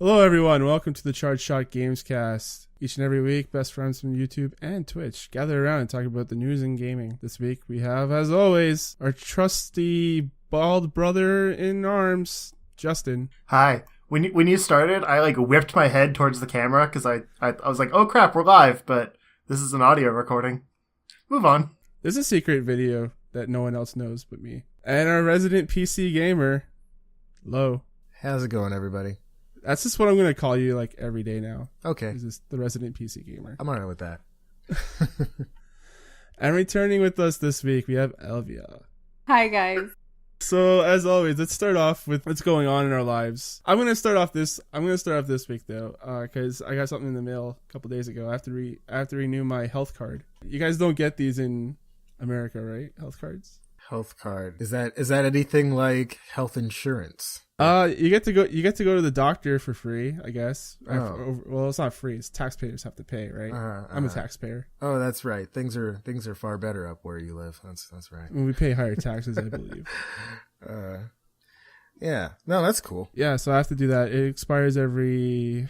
Hello everyone, welcome to the Charge Shot Gamescast. Each and every week, best friends from YouTube and Twitch gather around and talk about the news in gaming. This week we have, as always, our trusty bald brother in arms, Justin. Hi. When you started, I whipped my head towards the camera because I was like, oh crap, we're live, but this is an audio recording. Move on. There's a secret video that no one else knows but me. And our resident PC gamer, Lo. How's it going, everybody? That's just what I'm going to call you every day now. Okay. This is the resident PC gamer. I'm alright with that. And returning with us this week, we have Elvia. Hi, guys. So, as always, let's start off with what's going on in our lives. I'm going to start off this week, though, because I got something in the mail a couple days ago. I have to renew my health card. You guys don't get these in America, right? Health cards? Health card. Is that anything like health insurance? You get to go to the doctor for free, I guess. Oh. Well, it's not free. It's taxpayers have to pay, right? I'm a taxpayer. Oh, that's right. Things are far better up where you live. That's right. We pay higher taxes, I believe. Yeah. No, that's cool. Yeah, so I have to do that. It expires every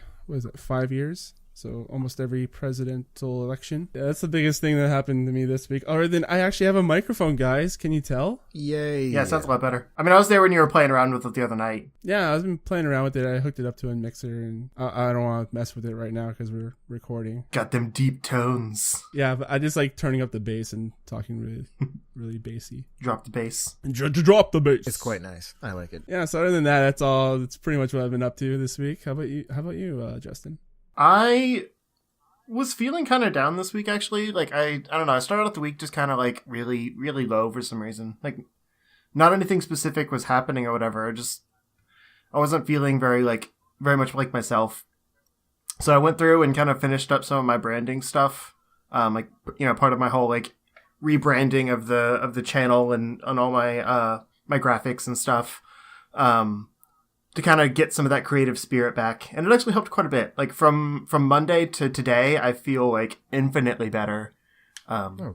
5 years? So almost every presidential election. Yeah, that's the biggest thing that happened to me this week. Other than I actually have a microphone, guys. Can you tell? Yay. Yeah, it sounds a lot better. I mean, I was there when you were playing around with it the other night. Yeah, I've been playing around with it. I hooked it up to a mixer, and I don't want to mess with it right now because we're recording. Got them deep tones. Yeah, but I just like turning up the bass and talking really, really bassy. Drop the bass. Drop the bass. It's quite nice. I like it. Yeah, so other than that, that's all. That's pretty much what I've been up to this week. How about you, Justin? I was feeling kind of down this week, actually. I don't know. I started out the week just kind of really, really low for some reason. Not anything specific was happening or whatever. I wasn't feeling very much like myself. So I went through and kind of finished up some of my branding stuff. Part of my whole rebranding of the channel and on all my my graphics and stuff. To kind of get some of that creative spirit back. And it actually helped quite a bit. From Monday to today, I feel infinitely better.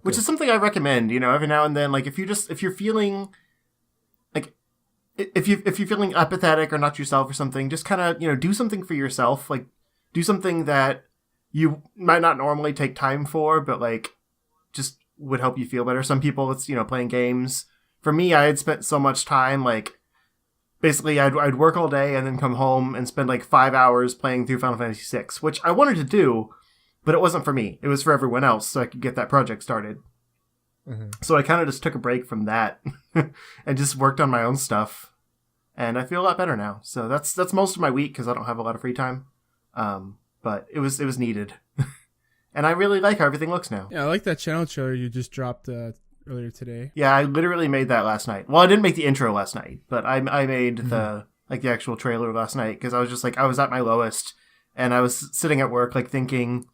Which is something I recommend, every now and then. If you're feeling if you're feeling apathetic or not yourself or something, just kind of, do something for yourself. Do something that you might not normally take time for, but just would help you feel better. Some people it's, playing games. For me, I had spent so much time basically, I'd work all day and then come home and spend 5 hours playing through Final Fantasy VI, which I wanted to do, but it wasn't for me. It was for everyone else, so I could get that project started. Mm-hmm. So I kind of just took a break from that and just worked on my own stuff, and I feel a lot better now. So that's most of my week because I don't have a lot of free time, but it was needed, and I really like how everything looks now. Yeah, I like that channel trailer you just dropped earlier today. Yeah, I literally made that last night. Well, I didn't make the intro last night, but I made the actual trailer last night because I was just I was at my lowest and I was sitting at work thinking,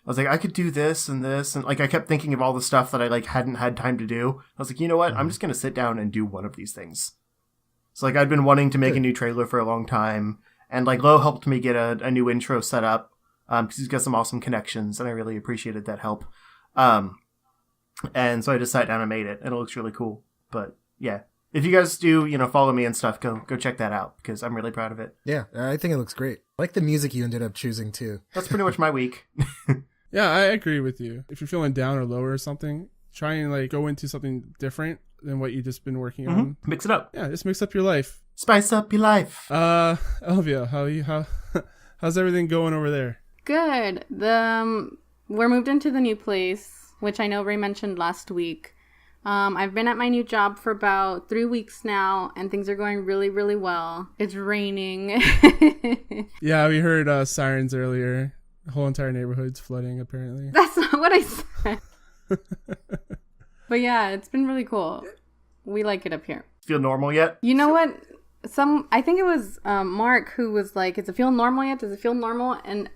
I was I could do this and this, and I kept thinking of all the stuff that I hadn't had time to do. I was you know what? I'm just going to sit down and do one of these things. So I'd been wanting to make a new trailer for a long time, and Lo helped me get a new intro set up because he's got some awesome connections and I really appreciated that help. And so I just sat down and made it, and it looks really cool. But yeah, if you guys do, follow me and stuff, go check that out because I'm really proud of it. Yeah, I think it looks great. I like the music you ended up choosing too. That's pretty much my week. Yeah, I agree with you. If you're feeling down or lower or something, try and go into something different than what you've just been working on. Mix it up. Yeah, just mix up your life. Spice up your life. Elvia, how's everything going over there? Good. We're moved into the new place, which I know Ray mentioned last week. I've been at my new job for about 3 weeks now, and things are going really, really well. It's raining. Yeah, we heard sirens earlier. The whole entire neighborhood's flooding, apparently. That's not what I said. But yeah, it's been really cool. We like it up here. Feel normal yet? You know what? I think it was Mark who was like, "Does it feel normal yet? Does it feel normal?" And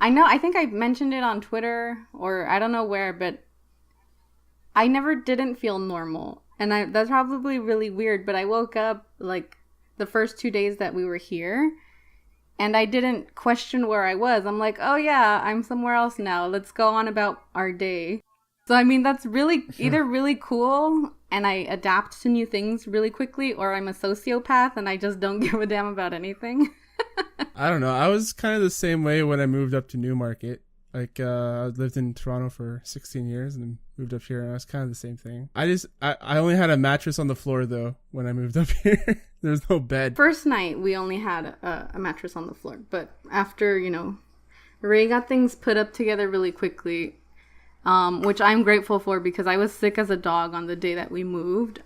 I think I mentioned it on Twitter or I don't know where, but I never didn't feel normal. And that's probably really weird, but I woke up the first 2 days that we were here and I didn't question where I was. I'm like, oh yeah, I'm somewhere else now. Let's go on about our day. So, I mean, that's really either really cool and I adapt to new things really quickly, or I'm a sociopath and I just don't give a damn about anything. I don't know. I was kind of the same way when I moved up to Newmarket. Like, I lived in Toronto for 16 years and then moved up here, and I was kind of the same thing. I only had a mattress on the floor, though, when I moved up here. There's no bed. First night, we only had a mattress on the floor. But after, Ray got things put up together really quickly, which I'm grateful for because I was sick as a dog on the day that we moved.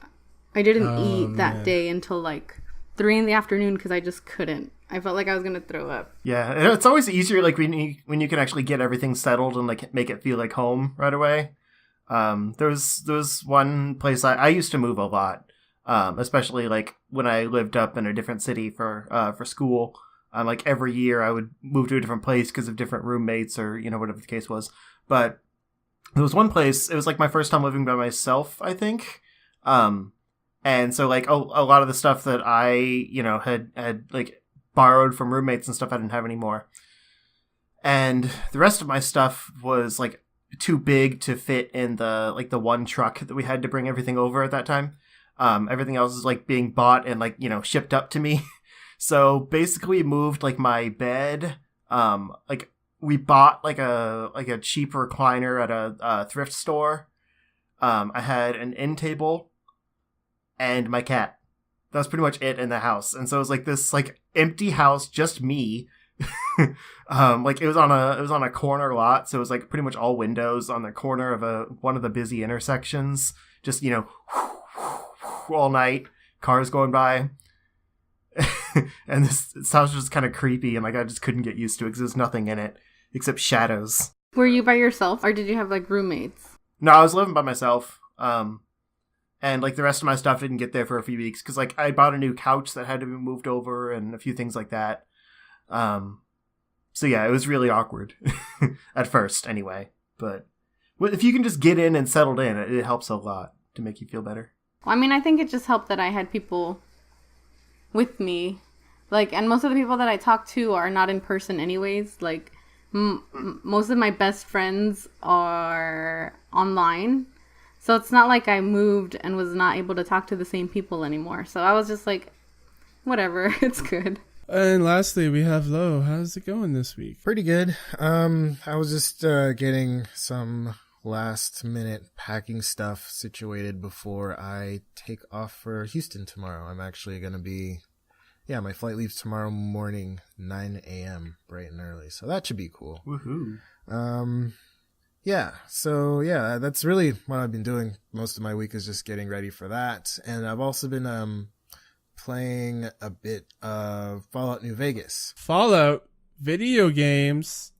I didn't eat that day until like 3 p.m. because I just couldn't. I felt like I was gonna throw up. Yeah, and it's always easier like when you can actually get everything settled and like make it feel like home right away. There was one place I used to move a lot, especially like when I lived up in a different city for school. Like every year I would move to a different place because of different roommates or whatever the case was. But there was one place. It was like my first time living by myself, I think. And so like a lot of the stuff that I had like borrowed from roommates and stuff I didn't have anymore. And the rest of my stuff was like too big to fit in the one truck that we had to bring everything over at that time. Everything else is like being bought and like, shipped up to me. So basically we moved like my bed. Like we bought like a cheap recliner at a thrift store. I had an end table and my cat. That was pretty much it in the house. And so it was like this like empty house, just me. Like it was on a corner lot, so it was like pretty much all windows on the corner of one of the busy intersections. Just all night, cars going by. And this house was just kind of creepy, and like I just couldn't get used to it because there's nothing in it except shadows. Were you by yourself, or did you have like roommates? No, I was living by myself. And like the rest of my stuff didn't get there for a few weeks because like I bought a new couch that had to be moved over and a few things like that. So yeah, it was really awkward at first anyway. But if you can just get in and settled in, it helps a lot to make you feel better. Well, I mean, I think it just helped that I had people with me. Like, and most of the people that I talk to are not in person anyways. Like, most of my best friends are online. So it's not like I moved and was not able to talk to the same people anymore. So I was just like, whatever, it's good. And lastly, we have Lo. How's it going this week? Pretty good. I was just getting some last minute packing stuff situated before I take off for Houston tomorrow. I'm actually going to be, my flight leaves tomorrow morning, 9 a.m., bright and early. So that should be cool. Woohoo. That's really what I've been doing. Most of my week is just getting ready for that. And I've also been playing a bit of Fallout New Vegas. Fallout video games.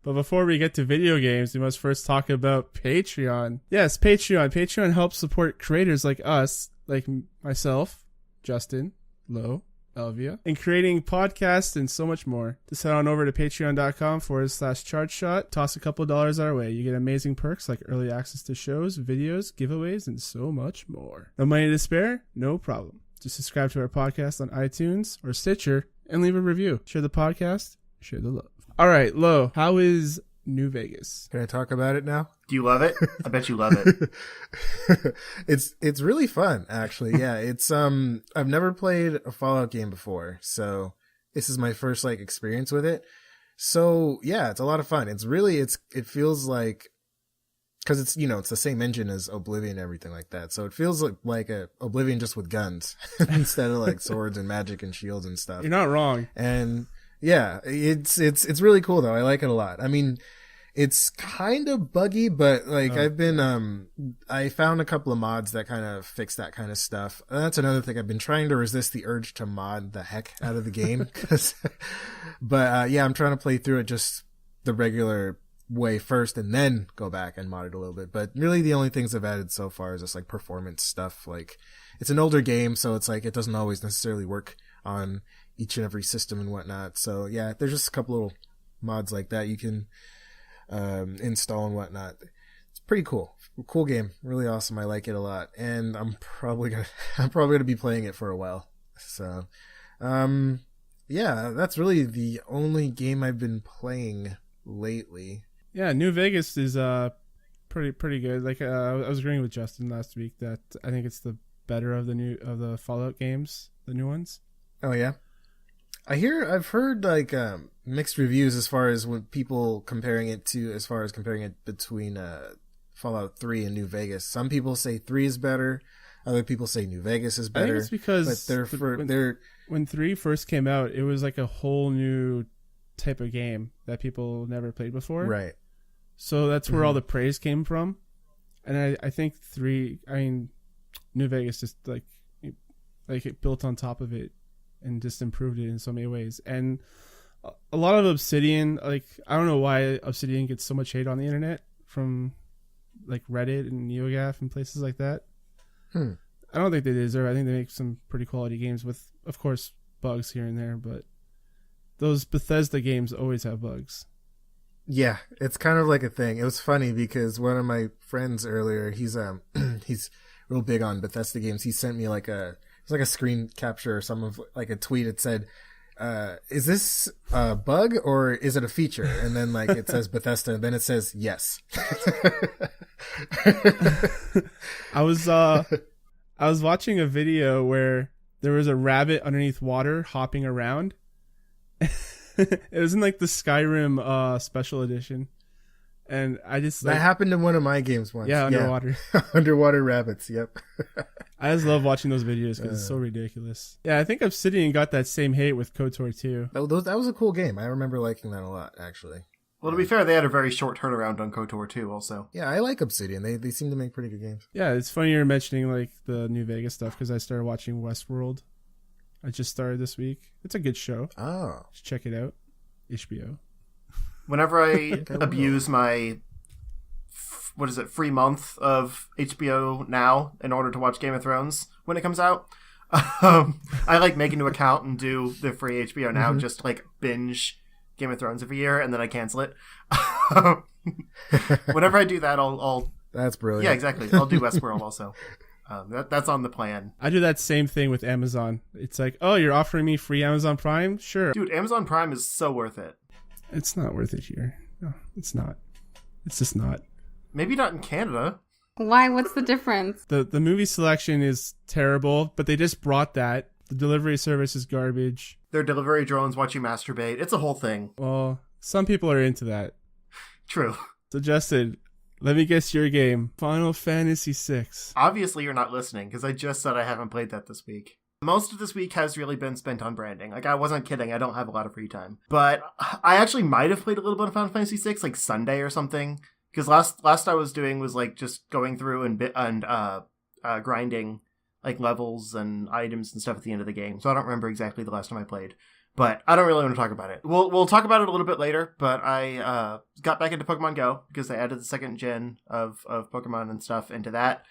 But before we get to video games, we must first talk about Patreon. Yes, Patreon. Patreon helps support creators like us, like myself, Justin, Lo, Elvia, in creating podcasts and so much more. Just head on over to patreon.com/chargeshot. Toss a couple dollars our way. You get amazing perks like early access to shows, videos, giveaways, and so much more. No money to spare? No problem. Just subscribe to our podcast on iTunes or Stitcher and leave a review. Share the podcast, share the love. All right, Lo, how is New Vegas? Can I talk about it now? Do you love it? I bet you love it. It's really fun, actually. Yeah, it's I've never played a Fallout game before, so this is my first like experience with it. So yeah, it's a lot of fun. It feels like, because it's it's the same engine as Oblivion and everything like that. So it feels like a Oblivion just with guns instead of like swords and magic and shields and stuff. You're not wrong. And yeah, it's really cool though. I like it a lot. I mean, it's kind of buggy, but like I found a couple of mods that kind of fix that kind of stuff. And that's another thing. I've been trying to resist the urge to mod the heck out of the game. But I'm trying to play through it just the regular way first and then go back and mod it a little bit. But really the only things I've added so far is just like performance stuff. Like it's an older game, so it's like it doesn't always necessarily work on each and every system and whatnot. So yeah, there's just a couple little mods like that you can install and whatnot. It's pretty cool game, really awesome. I like it a lot, and I'm probably gonna be playing it for a while. So that's really the only game I've been playing lately. Yeah, New Vegas is pretty good. Like I was agreeing with Justin last week that I think it's the better of the Fallout games, the new ones. Oh yeah. I've heard like mixed reviews as far as when people comparing it between Fallout 3 and New Vegas. Some people say 3 is better. Other people say New Vegas is I think better. it's because when 3 first came out, it was like a whole new type of game that people never played before. Right. So that's where all the praise came from. And I think 3, I mean, New Vegas just like it built on top of it and just improved it in so many ways. And a lot of Obsidian, like, I don't know why Obsidian gets so much hate on the internet from like Reddit and NeoGAF and places like that. I don't think they deserve. I think they make some pretty quality games with, of course, bugs here and there, but those Bethesda games always have bugs. Yeah, it's kind of like a thing. It was funny because one of my friends earlier, he's he's real big on Bethesda games. He sent me it's like a screen capture or some of like a tweet. It said, is this a bug or is it a feature? And then like it says Bethesda and then it says yes. I was watching a video where there was a rabbit underneath water hopping around. It was in like the Skyrim special edition. And I just that happened in one of my games once. Yeah, underwater. Yeah. Underwater rabbits, yep. I just love watching those videos because it's so ridiculous. Yeah, I think Obsidian got that same hate with KOTOR too. That was a cool game. I remember liking that a lot, actually. Well, to be fair, they had a very short turnaround on KOTOR too, also. Yeah, I like Obsidian. They seem to make pretty good games. Yeah, it's funny you're mentioning like the New Vegas stuff because I started watching Westworld. I just started this week. It's a good show. Oh. Just check it out. HBO. Whenever I abuse my, free month of HBO Now in order to watch Game of Thrones when it comes out, I like make a new account and do the free HBO Now, just like binge Game of Thrones every year, and then I cancel it. Whenever I do that, I'll That's brilliant. Yeah, exactly. I'll do Westworld also. That's on the plan. I do that same thing with Amazon. It's like, oh, you're offering me free Amazon Prime? Sure. Dude, Amazon Prime is so worth it. It's not worth it here. No, it's not. It's just not. Maybe not in Canada. Why? What's the difference? The movie selection is terrible, but they just brought that. The delivery service is garbage. Their delivery drones watch you masturbate. It's a whole thing. Well, some people are into that. True. So, Justin, let me guess your game. Final Fantasy VI. Obviously, you're not listening, because I just said I haven't played that this week. Most of this week has really been spent on branding. Like, I wasn't kidding. I don't have a lot of free time. But I actually might have played a little bit of Final Fantasy VI, like Sunday or something. Because last I was doing was, like, just going through and grinding, like, levels and items and stuff at the end of the game. So I don't remember exactly the last time I played. But I don't really want to talk about it. We'll talk about it a little bit later, but I got back into Pokemon Go because they added the second gen of Pokemon and stuff into that.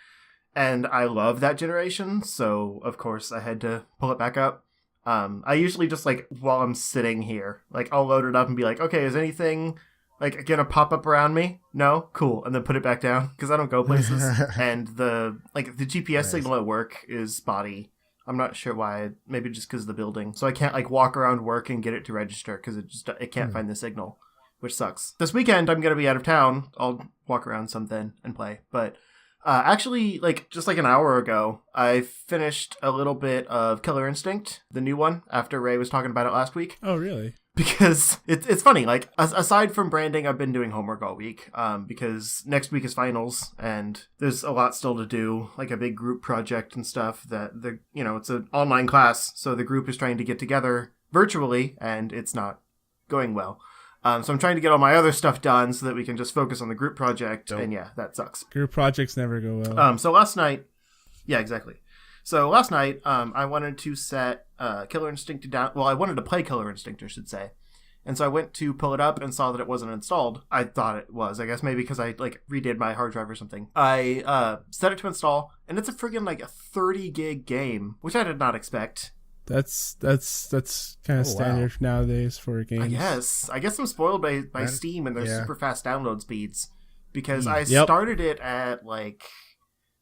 And I love that generation, so of course I had to pull it back up. I usually just, like, while I'm sitting here, like, I'll load it up and be like, okay, is anything, like, gonna pop up around me? No? Cool. And then put it back down, because I don't go places. And the GPS signal at work is spotty. I'm not sure why. Maybe just because of the building. So I can't, like, walk around work and get it to register, because it can't find the signal, which sucks. This weekend, I'm going to be out of town. I'll walk around something and play, but... actually, like, just like an hour ago, I finished a little bit of Killer Instinct, the new one, after Ray was talking about it last week. Oh, really? Because it's funny, like, aside from branding, I've been doing homework all week, because next week is finals, and there's a lot still to do, like a big group project and stuff that, it's an online class, so the group is trying to get together virtually, and it's not going well. So I'm trying to get all my other stuff done so that we can just focus on the group project. And yeah, that sucks. Group projects never go well. So last night, yeah, exactly. So last night, I wanted to set Killer Instinct down. Well, I wanted to play Killer Instinct, I should say. And so I went to pull it up and saw that it wasn't installed. I thought it was. I guess maybe because I, like, redid my hard drive or something. I set it to install, and it's a friggin', like, a 30 gig game, which I did not expect. That's kind of standard nowadays for games. I guess I'm spoiled by Steam and their super fast download speeds, because I started it at like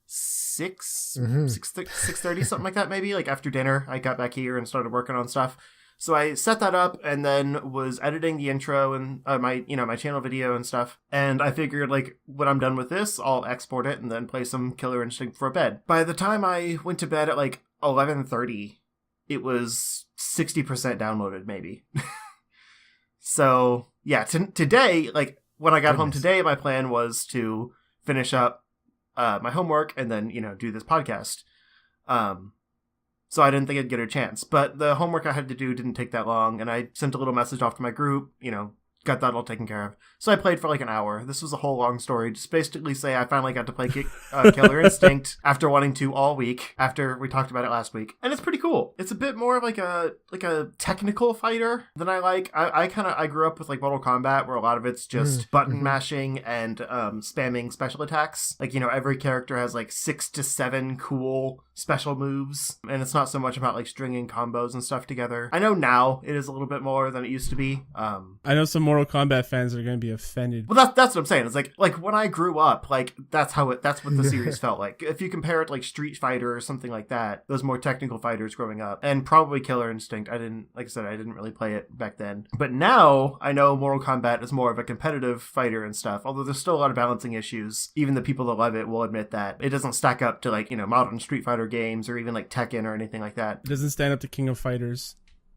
6:30, something like that, maybe, like after dinner. I got back here and started working on stuff. So I set that up and then was editing the intro and my channel video and stuff. And I figured, like, when I'm done with this, I'll export it and then play some Killer Instinct for bed. By the time I went to bed at like 11:30, it was 60% downloaded, maybe. So, yeah, today, like, when I got home today, my plan was to finish up my homework and then, do this podcast. So I didn't think I'd get a chance. But the homework I had to do didn't take that long, and I sent a little message off to my group, got that all taken care of. So I played for like an hour. This was a whole long story. Just basically say I finally got to play Killer Instinct after wanting to all week, after we talked about it last week. And it's pretty cool. It's a bit more like a technical fighter than I like. I grew up with like Mortal Kombat, where a lot of it's just button mashing and spamming special attacks. Like, every character has like 6 to 7 cool special moves, and it's not so much about like stringing combos and stuff together. I know now it is a little bit more than it used to be. I know some Mortal Kombat fans are going to be offended. Well, that's what I'm saying. It's like when I grew up, like that's what the series felt like. If you compare it to like Street Fighter or something like that, those more technical fighters growing up, and probably Killer Instinct. I didn't really play it back then. But now I know Mortal Kombat is more of a competitive fighter and stuff. Although there's still a lot of balancing issues. Even the people that love it will admit that it doesn't stack up to like modern Street Fighter games or even like Tekken or anything like that. It doesn't stand up to King of Fighters.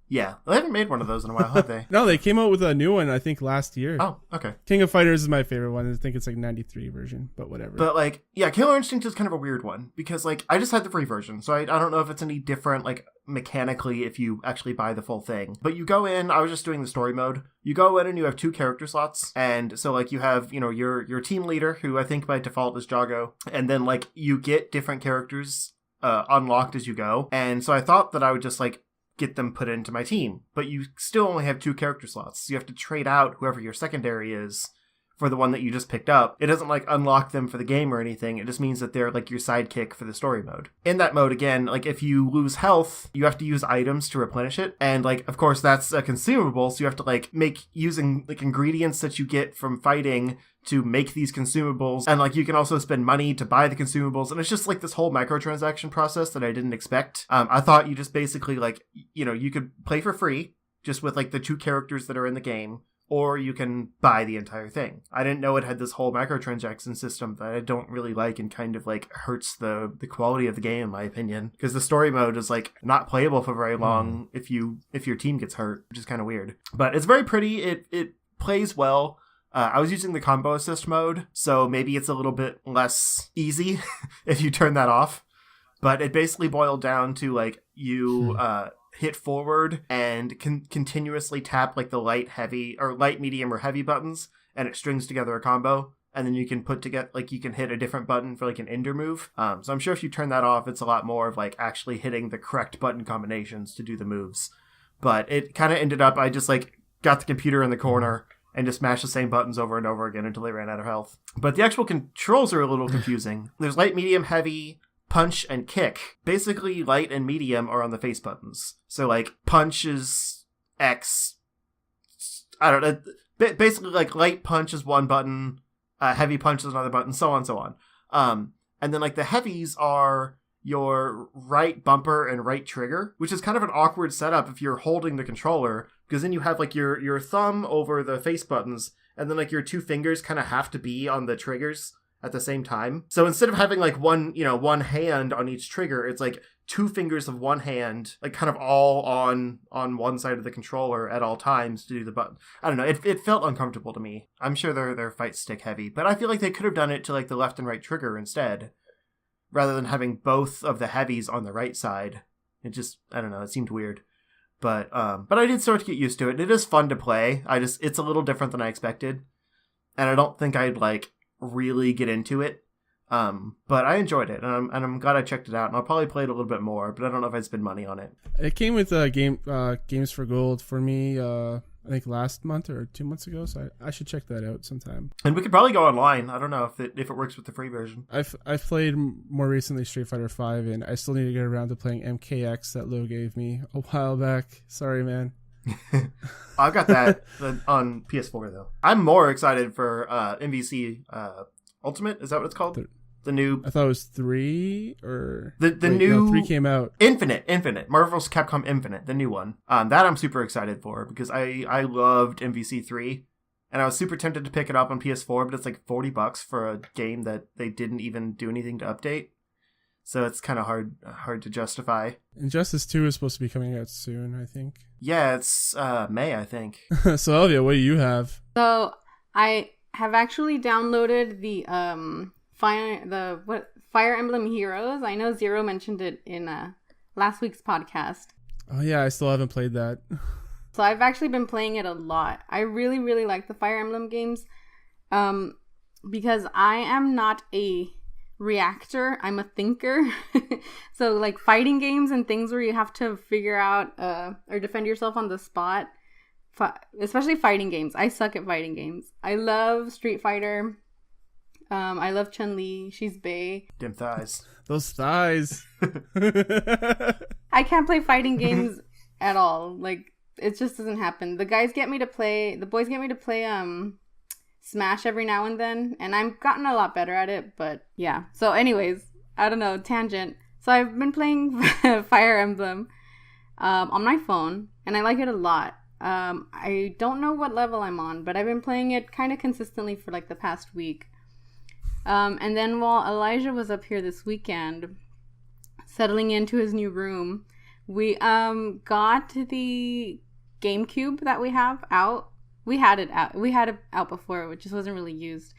Yeah, they haven't made one of those in a while, have they? No, they came out with a new one, I think, last year. Oh, okay. King of Fighters is my favorite one. I think it's like 93 version, but whatever. But like, yeah, Killer Instinct is kind of a weird one because like I just had the free version, so I don't know if it's any different like mechanically if you actually buy the full thing. But you go in, I was just doing the story mode. You go in and you have 2 character slots, and so like you have your team leader, who I think by default is Jago, and then like you get different characters unlocked as you go. And so I thought that I would just like get them put into my team, but you still only have 2 character slots, so you have to trade out whoever your secondary is for the one that you just picked up. It doesn't like unlock them for the game or anything. It just means that they're like your sidekick for the story mode. In that mode, again, like if you lose health, you have to use items to replenish it, and like of course that's a consumable, so you have to like make using like ingredients that you get from fighting to make these consumables, and like you can also spend money to buy the consumables, and it's just like this whole microtransaction process that I didn't expect. I thought you just basically like you could play for free just with like the 2 characters that are in the game, or you can buy the entire thing. I didn't know it had this whole microtransaction system that I don't really like, and kind of like hurts the quality of the game in my opinion, because the story mode is like not playable for very long if your team gets hurt, which is kind of weird. But it's very pretty. It plays well. I was using the combo assist mode, so maybe it's a little bit less easy if you turn that off. But it basically boiled down to like you hit forward and continuously tap like the light, medium, or heavy buttons, and it strings together a combo. And then you can you can hit a different button for like an ender move. So I'm sure if you turn that off, it's a lot more of like actually hitting the correct button combinations to do the moves. But it kind of ended up, I just like got the computer in the corner and just smash the same buttons over and over again until they ran out of health. But the actual controls are a little confusing. There's light, medium, heavy, punch, and kick. Basically, light and medium are on the face buttons. So, like, punch is X. I don't know. Basically, like, light punch is one button, heavy punch is another button, so on and so on. And then, like, the heavies are your right bumper and right trigger, which is kind of an awkward setup if you're holding the controller, because then you have like your thumb over the face buttons, and then like your 2 fingers kind of have to be on the triggers at the same time. So instead of having like one hand on each trigger, it's like 2 fingers of one hand, like kind of all on one side of the controller at all times to do the button. I don't know. It felt uncomfortable to me. I'm sure they're fight stick heavy, but I feel like they could have done it to like the left and right trigger instead, rather than having both of the heavies on the right side. It just, I don't know, it seemed weird. But I did start to get used to it. It is fun to play. It's a little different than I expected. And I don't think I'd like really get into it. But I enjoyed it, and I'm glad I checked it out, and I'll probably play it a little bit more, but I don't know if I'd spend money on it. It came with Games for Gold for me, I think last month or 2 months ago, so I should check that out sometime. And we could probably go online. I don't know if it works with the free version. I've played more recently Street Fighter 5, and I still need to get around to playing MKX that Lou gave me a while back. Sorry, man. I've got that on PS4 though. I'm more excited for MVC Ultimate. Is that what it's called? The new. I thought it was 3 or new. No, 3 came out. Infinite. Marvel's Capcom Infinite, the new one. That I'm super excited for because I loved MVC 3, and I was super tempted to pick it up on PS4, but it's like $40 for a game that they didn't even do anything to update. So it's kind of hard to justify. Injustice 2 is supposed to be coming out soon, I think. Yeah, it's May, I think. So Elvia, what do you have? So I have actually downloaded the Fire Emblem Heroes. I know Zero mentioned it in last week's podcast. Oh yeah, I still haven't played that. So I've actually been playing it a lot. I really, really like the Fire Emblem games. Because I am not a reactor, I'm a thinker. So like fighting games and things where you have to figure out or defend yourself on the spot, especially fighting games. I suck at fighting games. I love Street Fighter. I love Chun-Li. She's bae. Dim thighs. Those thighs. I can't play fighting games at all. Like, it just doesn't happen. The boys get me to play Smash every now and then, and I've gotten a lot better at it, but yeah. So anyways, I don't know, tangent. So I've been playing Fire Emblem on my phone, and I like it a lot. I don't know what level I'm on, but I've been playing it kind of consistently for like the past week. And then while Elijah was up here this weekend, settling into his new room, we got the GameCube that we have out. We had it out before, which just wasn't really used,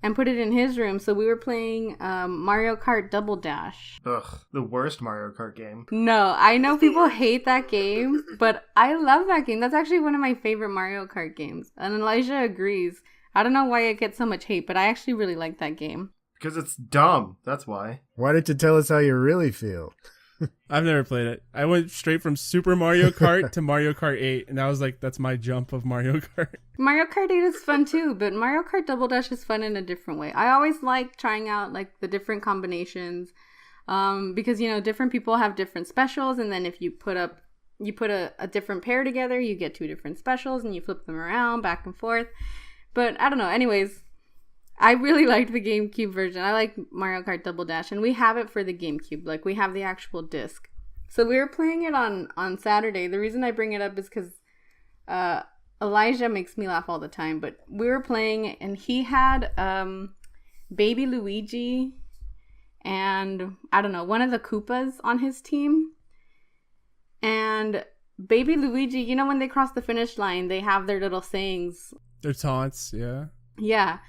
and put it in his room. So we were playing Mario Kart Double Dash. Ugh, the worst Mario Kart game. No, I know people hate that game, but I love that game. That's actually one of my favorite Mario Kart games. And Elijah agrees. I don't know why it gets so much hate, but I actually really like that game. Because it's dumb. That's why. Why didn't you tell us how you really feel? I've never played it. I went straight from Super Mario Kart to Mario Kart 8, and I was like, that's my jump of Mario Kart. Mario Kart 8 is fun too, but Mario Kart Double Dash is fun in a different way. I always like trying out like the different combinations, because you know different people have different specials, and then if you put a different pair together, you get two different specials, and you flip them around back and forth. But I don't know. Anyways, I really liked the GameCube version. I like Mario Kart Double Dash, and we have it for the GameCube. Like, we have the actual disc. So we were playing it on Saturday. The reason I bring it up is because Elijah makes me laugh all the time. But we were playing, and he had Baby Luigi and, I don't know, one of the Koopas on his team. And Baby Luigi, you know when they cross the finish line, they have their little sayings. Their taunts, yeah. Yeah.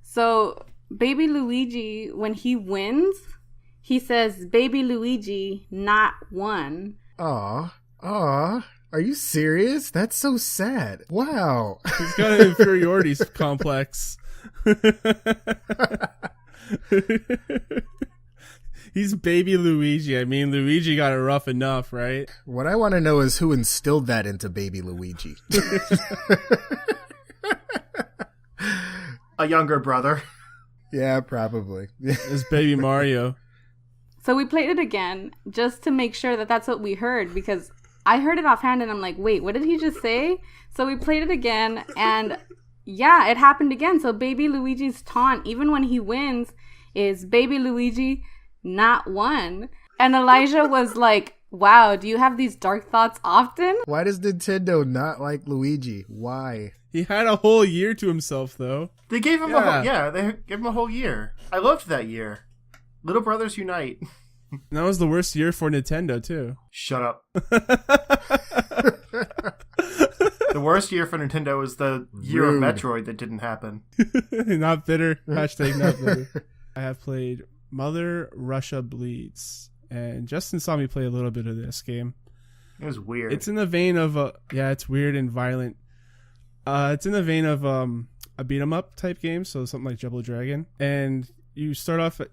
So, Baby Luigi, when he wins, he says, Baby Luigi, not one. Aw. Are you serious? That's so sad. Wow. He's got an inferiority complex. He's Baby Luigi. I mean, Luigi got it rough enough, right? What I want to know is who instilled that into Baby Luigi. A younger brother. Yeah, probably. It's Baby Mario. So we played it again just to make sure that that's what we heard, because I heard it offhand and I'm like, wait, what did he just say? So we played it again, and yeah, it happened again. So Baby Luigi's taunt, even when he wins, is Baby Luigi, not one. And Elijah was like, wow, do you have these dark thoughts often? Why does Nintendo not like Luigi? Why? He had a whole year to himself, though. They gave him they gave him a whole year. I loved that year. Little Brothers Unite. And that was the worst year for Nintendo, too. Shut up. The worst year for Nintendo was the year of Metroid that didn't happen. Not bitter. Hashtag not bitter. I have played Mother Russia Bleeds. And Justin saw me play a little bit of this game. It was weird. It's in the vein of it's weird and violent. It's in the vein of a beat 'em up type game, so something like Double Dragon. And you start off it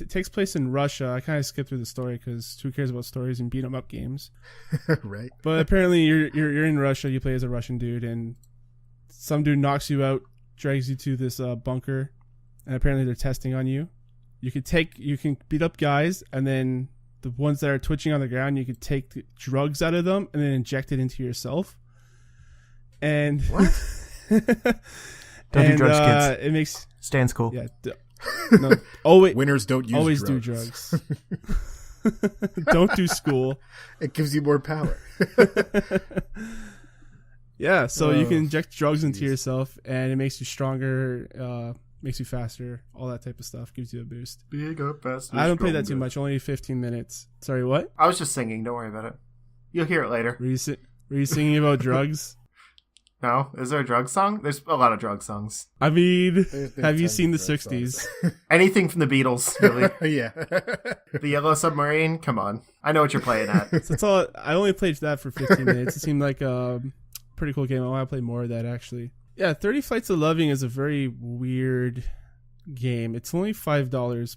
takes place in Russia. I kind of skipped through the story because who cares about stories and beat 'em up games, right? But apparently you're in Russia. You play as a Russian dude, and some dude knocks you out, drags you to this bunker, and apparently they're testing on you. You can beat up guys, and then the ones that are twitching on the ground, you can take the drugs out of them and then inject it into yourself. And what? Don't do drugs, kids. It makes Stan's cool. Yeah. No. Always winners don't use always drugs. do drugs. Don't do school. It gives you more power. Yeah, so you can inject drugs into yourself, and it makes you stronger. makes you faster, all that type of stuff, gives you a boost. Bigger, faster, I haven't played that too stronger. much, only 15 minutes. Sorry, what? I was just singing. Don't worry about it. You'll hear it later. Were you singing about drugs? No? Is there a drug song? There's a lot of drug songs. I mean, There's been have you tons seen the of drug 60s? Anything from the Beatles, really. Yeah. The Yellow Submarine? Come on. I know what you're playing at. So that's all. I only played that for 15 minutes. It seemed like a pretty cool game. I want to play more of that, actually. Yeah, 30 Flights of Loving is a very weird game. It's only $5,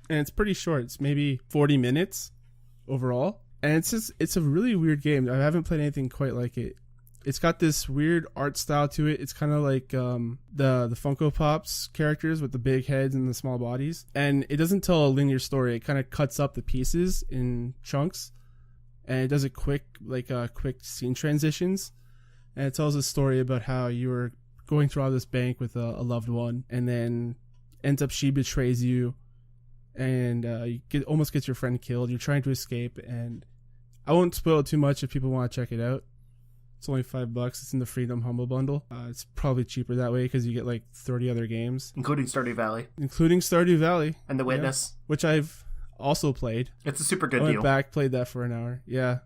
and it's pretty short. It's maybe 40 minutes overall. And it's a really weird game. I haven't played anything quite like it. It's got this weird art style to it. It's kind of like the Funko Pops characters with the big heads and the small bodies. And it doesn't tell a linear story. It kind of cuts up the pieces in chunks. And it does it quick scene transitions. And it tells a story about how you were going through all this bank with a loved one. And then ends up she betrays you. And you almost get your friend killed. You're trying to escape. And I won't spoil it too much if people want to check it out. It's only $5. It's in the Freedom Humble Bundle. It's probably cheaper that way because you get like 30 other games. Including Stardew Valley. Including Stardew Valley. And The Witness. Yeah, which I've also played. It's a super good I went deal. back, played that for an hour. Yeah.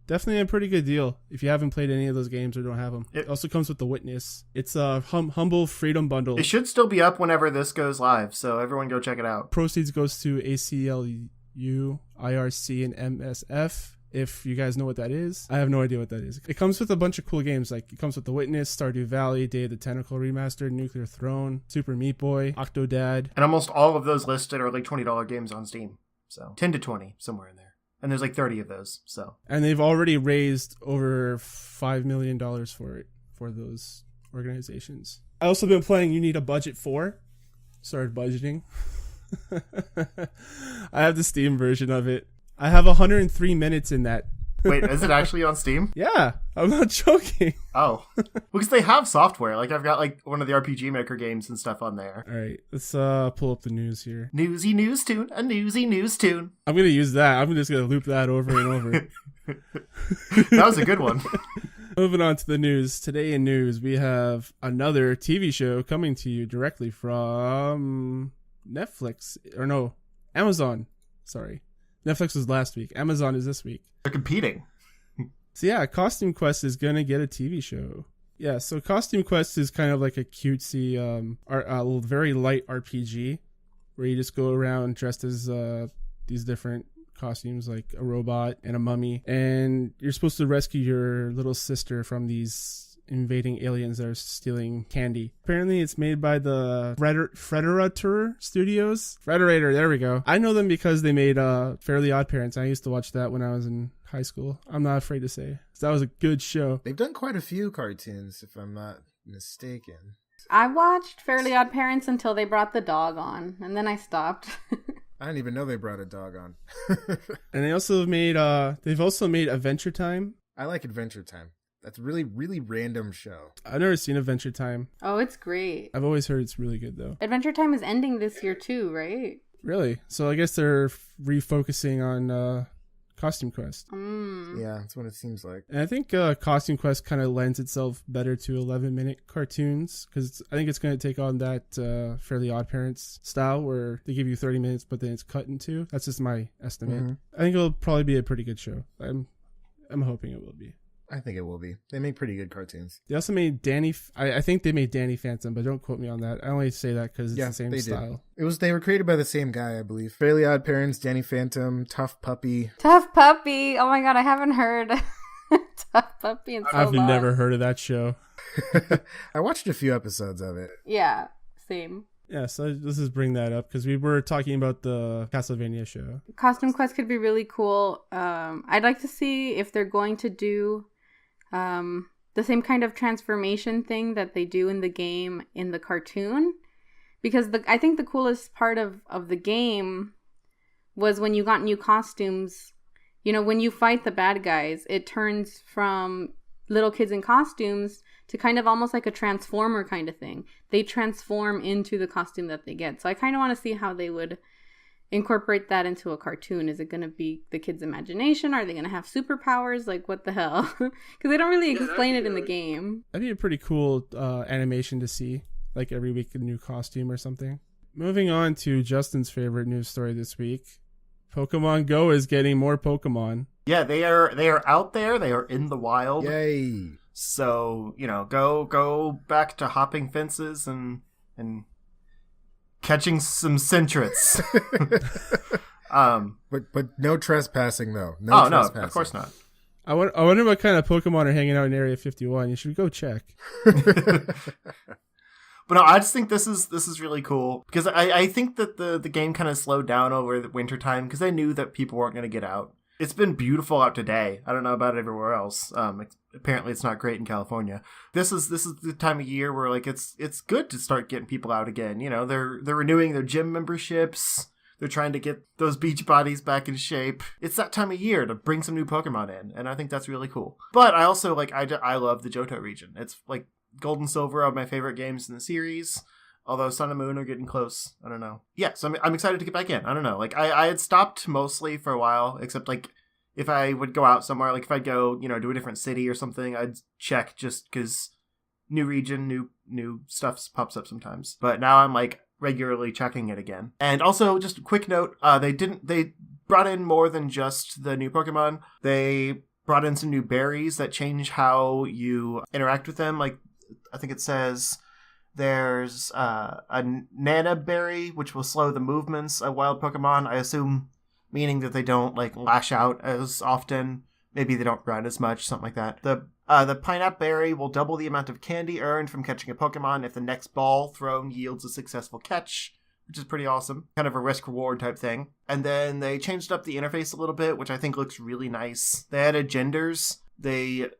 Definitely a pretty good deal if you haven't played any of those games or don't have them. It also comes with The Witness. It's a Humble Freedom Bundle. It should still be up whenever this goes live, so everyone go check it out. Proceeds goes to ACLU, IRC, and MSF. If you guys know what that is. I have no idea what that is. It comes with a bunch of cool games. Like, it comes with The Witness, Stardew Valley, Day of the Tentacle Remastered, Nuclear Throne, Super Meat Boy, Octodad. And almost all of those listed are like $20 games on Steam. So 10 to 20, somewhere in there. And there's like 30 of those, so. And they've already raised over $5 million for it, for those organizations. I also been playing You Need a Budget 4. Started budgeting. I have the Steam version of it. I have 103 minutes in that. Wait, is it actually on Steam? Yeah, I'm not joking. Oh. Because they have software. Like, I've got like one of the RPG Maker games and stuff on there. All right, let's pull up the news here. Newsy news tune, a newsy news tune. I'm going to use that. I'm just going to loop that over and over. That was a good one. Moving on to the news. Today in news, we have another TV show coming to you directly from Netflix. Or no, Amazon. Sorry. Netflix was last week. Amazon is this week. They're competing. So yeah, Costume Quest is going to get a TV show. Yeah, so Costume Quest is kind of like a cutesy, very light RPG where you just go around dressed as these different costumes, like a robot and a mummy. And you're supposed to rescue your little sister from these invading aliens that are stealing candy. Apparently it's made by the Frederator Studios. Frederator, there we go. I know them because they made Fairly Odd Parents. I used to watch that when I was in high school. I'm not afraid to say. So that was a good show. They've done quite a few cartoons, if I'm not mistaken. I watched Fairly Odd Parents until they brought the dog on, and then I stopped. I didn't even know they brought a dog on. And they also made they've also made Adventure Time. I like Adventure Time. That's a really, really random show. I've never seen Adventure Time. Oh, it's great. I've always heard it's really good though. Adventure Time is ending this year too, right? Really? So I guess they're refocusing on Costume Quest. Yeah, that's what it seems like. And I think Costume Quest kind of lends itself better to 11-minute cartoons because I think it's going to take on that Fairly Odd Parents style where they give you 30 minutes but then it's cut in two. That's just my estimate. Mm-hmm. I think it'll probably be a pretty good show. I'm hoping it will be. I think it will be. They make pretty good cartoons. They also made Danny. I think they made Danny Phantom, but don't quote me on that. I only say that because it's the same they style. Did. They were created by the same guy, I believe. Fairly Odd Parents, Danny Phantom, Tough Puppy. Tough Puppy. Oh my god, I haven't heard Tough Puppy in so I've long. never heard of that show. I watched a few episodes of it. Yeah, same. Yeah, so let's just bring that up because we were talking about the Castlevania show. Costume Quest could be really cool. I'd like to see if they're going to do the same kind of transformation thing that they do in the game in the cartoon, because I think the coolest part of the game was when you got new costumes. You know, when you fight the bad guys, it turns from little kids in costumes to kind of almost like a transformer kind of thing. They transform into the costume that they get. So I kind of want to see how they would incorporate that into a cartoon. Is it going to be the kids' imagination? Are they going to have superpowers? Like, what the hell? Because they don't really explain it in the game. That'd be a pretty cool animation to see. like every week a new costume or something. Moving on to Justin's favorite news story this week. Pokemon Go is getting more Pokemon. Yeah, they are out there. They are in the wild. Yay! So, go back to hopping fences and catching some Centrets. But no trespassing though. No, of course not. I wonder what kind of Pokemon are hanging out in Area 51. You should go check. But no, I just think this is really cool because I think that the game kind of slowed down over the winter time because they knew that people weren't going to get out. It's been beautiful out today. I don't know about everywhere else. Apparently it's not great in California. This is the time of year where like it's good to start getting people out again. They're renewing their gym memberships. They're trying to get those beach bodies back in shape. It's that time of year to bring some new Pokemon in, and I think that's really cool. But I also I love the Johto region. It's like Gold and Silver are my favorite games in the series. Although Sun and Moon are getting close. I don't know. Yeah, so I'm excited to get back in. I don't know. Like, I had stopped mostly for a while, except, like, if I would go out somewhere, like, if I'd go, to a different city or something, I'd check just because new region, new stuff pops up sometimes. But now I'm, like, regularly checking it again. And also, just a quick note, they brought in more than just the new Pokemon. They brought in some new berries that change how you interact with them. Like, I think it says there's a Nana berry, which will slow the movements of wild Pokemon. I assume meaning that they don't like lash out as often. Maybe they don't run as much, something like that. The Pineapple berry will double the amount of candy earned from catching a Pokemon if the next ball thrown yields a successful catch, which is pretty awesome. Kind of a risk-reward type thing. And then they changed up the interface a little bit, which I think looks really nice. They added genders. They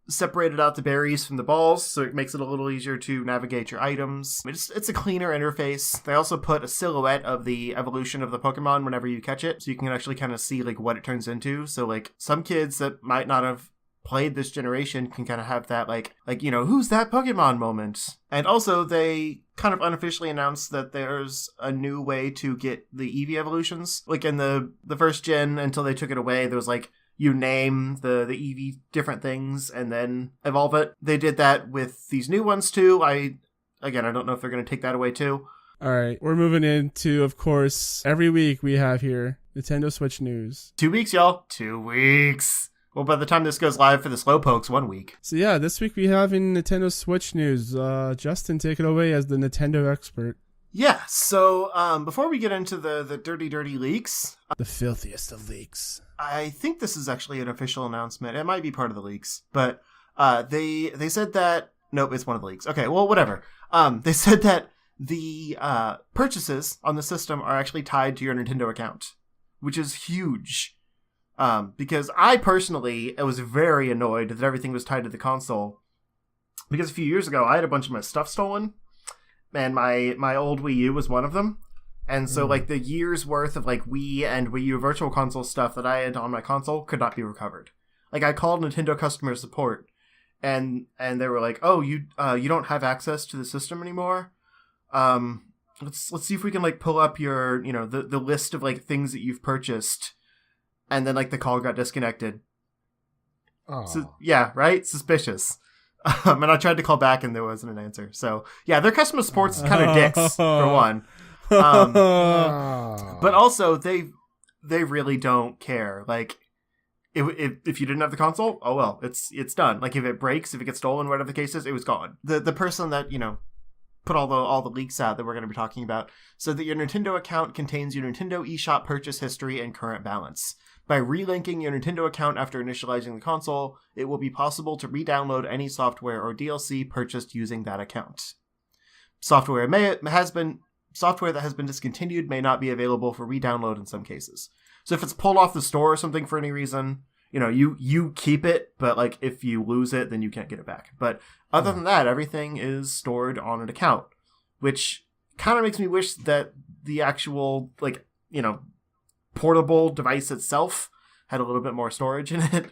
separated out the berries from the balls, so it makes it a little easier to navigate your items. It's a cleaner interface. They also put a silhouette of the evolution of the Pokemon whenever you catch it, so you can actually kind of see like what it turns into. So like some kids that might not have played this generation can kind of have that like who's that Pokemon moment. And also they kind of unofficially announced that there's a new way to get the Eevee evolutions. Like in the first gen, until they took it away, there was like you name the Eevee different things and then evolve it. They did that with these new ones too. I don't know if they're going to take that away too. All right, we're moving into, of course, every week we have here Nintendo Switch news. 2 weeks, y'all. 2 weeks. Well, by the time this goes live for the Slowpokes, 1 week. So yeah, this week we have in Nintendo Switch news. Justin, take it away as the Nintendo expert. Yeah, so before we get into the dirty leaks... The filthiest of leaks. I think this is actually an official announcement. It might be part of the leaks. But they said that... Nope, it's one of the leaks. Okay, well, whatever. They said that the purchases on the system are actually tied to your Nintendo account, which is huge. Because I personally was very annoyed that everything was tied to the console. Because a few years ago, I had a bunch of my stuff stolen. And my old Wii U was one of them. And so, like, the year's worth of, like, Wii and Wii U Virtual Console stuff that I had on my console could not be recovered. Like, I called Nintendo customer support, and they were like, "Oh, you don't have access to the system anymore? Let's see if we can, like, pull up your, the list of, like, things that you've purchased." And then, like, the call got disconnected. Oh. So, yeah, right? Suspicious. And I tried to call back, and there wasn't an answer. So, yeah, their customer support's kind of dicks, for one. But also, they really don't care. Like, if you didn't have the console, oh well, it's done. Like, if it breaks, if it gets stolen, whatever the case is, it was gone. The person that, put all the leaks out that we're going to be talking about, so that your Nintendo account contains your Nintendo eShop purchase history and current balance. By relinking your Nintendo account after initializing the console, it will be possible to re-download any software or DLC purchased using that account. Software that has been discontinued may not be available for re-download in some cases. So if it's pulled off the store or something for any reason, you keep it, but like if you lose it, then you can't get it back. But other than that, everything is stored on an account, which kind of makes me wish that the actual, portable device itself had a little bit more storage in it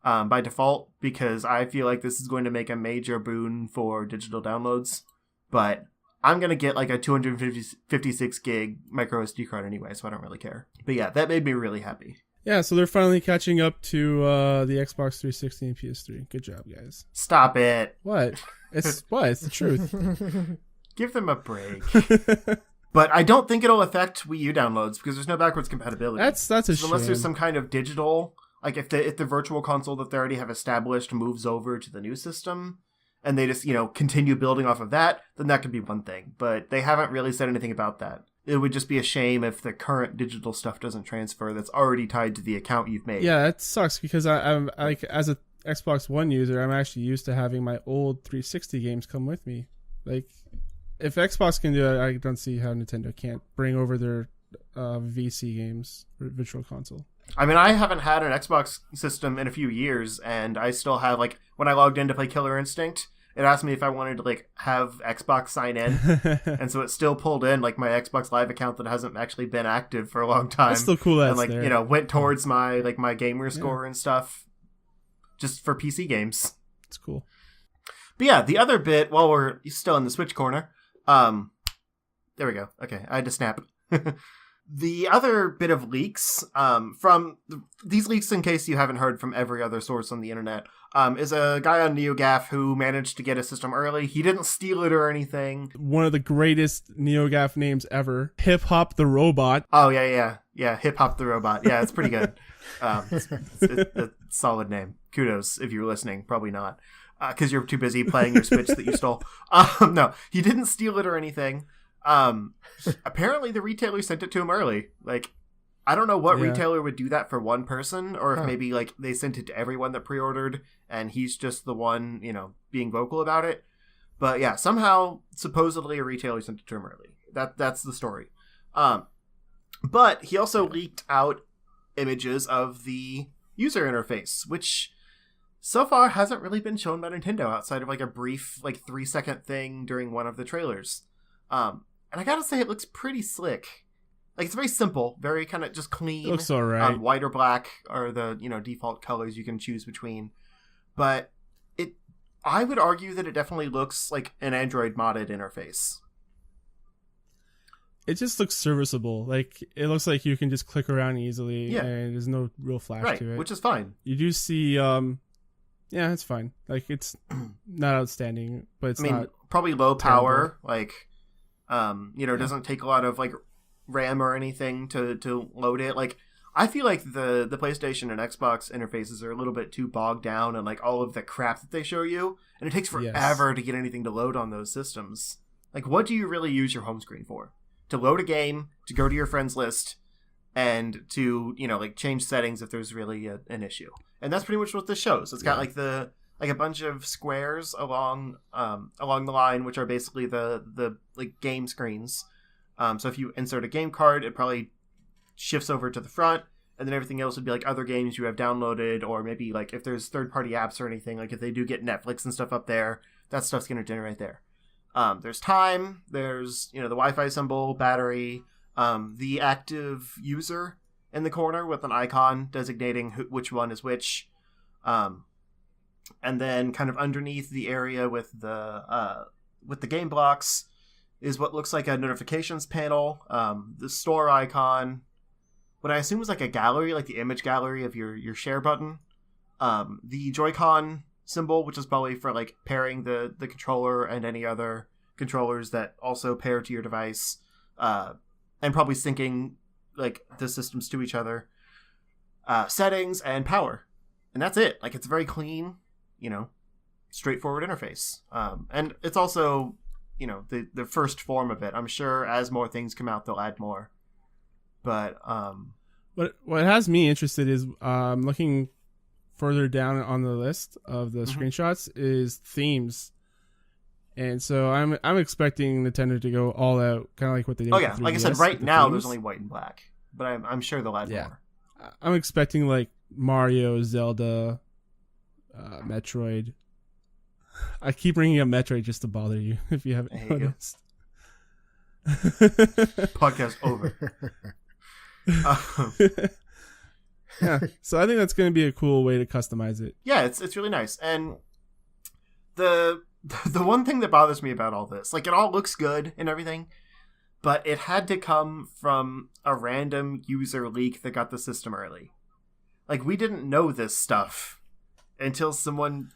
by default, because I feel like this is going to make a major boon for digital downloads. But I'm going to get like a 256 gig micro SD card anyway, so I don't really care. But yeah, that made me really happy. Yeah, so they're finally catching up to the Xbox 360 and PS3. Good job, guys. Stop it. What? It's the truth. Give them a break. But I don't think it'll affect Wii U downloads because there's no backwards compatibility. That's a shame. Unless there's some kind of digital, like if the virtual console that they already have established moves over to the new system, and they just, continue building off of that, then that could be one thing. But they haven't really said anything about that. It would just be a shame if the current digital stuff doesn't transfer that's already tied to the account you've made. Yeah, it sucks because I'm like, as a Xbox One user, I'm actually used to having my old 360 games come with me. Like, if Xbox can do it, I don't see how Nintendo can't bring over their VC games, or Virtual Console. I mean, I haven't had an Xbox system in a few years, and I still have, like, when I logged in to play Killer Instinct, it asked me if I wanted to, like, have Xbox sign in, and so it still pulled in, like, my Xbox Live account that hasn't actually been active for a long time. That's still cool. And, like, went towards my gamer score and stuff, just for PC games. It's cool. But yeah, the other bit, while we're still in the Switch corner, there we go. Okay, I had to snap. The other bit of leaks, these leaks, in case you haven't heard from every other source on the internet, is a guy on NeoGAF who managed to get a system early. He didn't steal it or anything. One of the greatest NeoGAF names ever, Hip Hop the Robot. Oh, yeah, Hip Hop the Robot. Yeah, it's pretty good. It's a solid name. Kudos if you're listening. Probably not, because you're too busy playing your Switch that you stole. No, he didn't steal it or anything. Apparently the retailer sent it to him early. Like, I don't know what retailer would do that for one person, or if maybe like they sent it to everyone that pre-ordered and he's just the one, being vocal about it. But yeah, somehow supposedly a retailer sent it to him early. That's the story. But he also leaked out images of the user interface, which so far hasn't really been shown by Nintendo outside of like a brief, like 3-second thing during one of the trailers. And I gotta say, it looks pretty slick. Like, it's very simple, very kind of just clean. It looks alright. White or black are the, default colors you can choose between. But I would argue that it definitely looks like an Android modded interface. It just looks serviceable. Like, it looks like you can just click around easily, and there's no real flash to it. Which is fine. You do see, it's fine. Like, it's not outstanding, but it's not probably low power, terrible. like... it doesn't take a lot of like RAM or anything to load it. Like, I feel like the PlayStation and Xbox interfaces are a little bit too bogged down and like all of the crap that they show you, and it takes forever to get anything to load on those systems. Like, what do you really use your home screen for? To load a game, to go to your friends list, and to change settings if there's really an issue. And that's pretty much what this shows. It's got like a bunch of squares along the line, which are basically the like game screens. So if you insert a game card, it probably shifts over to the front, and then everything else would be like other games you have downloaded, or maybe like if there's third-party apps or anything, like if they do get Netflix and stuff up there, that stuff's going to generate there. There's time, there's the Wi-Fi symbol, battery, the active user in the corner with an icon designating which one is which. And then kind of underneath the area with the game blocks is what looks like a notifications panel, the store icon, what I assume is like a gallery, like the image gallery of your share button, the Joy-Con symbol, which is probably for like pairing the controller and any other controllers that also pair to your device, and probably syncing like the systems to each other, settings, and power. And that's it. Like, it's very clean, straightforward interface. And it's also, the first form of it. I'm sure as more things come out, they'll add more. But what has me interested is looking further down on the list of the screenshots is themes. And so I'm expecting Nintendo to go all out, kind of like what they did. Oh yeah, like I said, right now there's only white and black, but I'm sure they'll add more. I'm expecting like Mario, Zelda, Metroid. I keep bringing up Metroid just to bother you if you haven't noticed. Podcast over. Yeah, so I think that's going to be a cool way to customize it. Yeah, it's really nice. And the one thing that bothers me about all this, like, it all looks good and everything, but it had to come from a random user leak that got the system early. Like, we didn't know this stuff until someone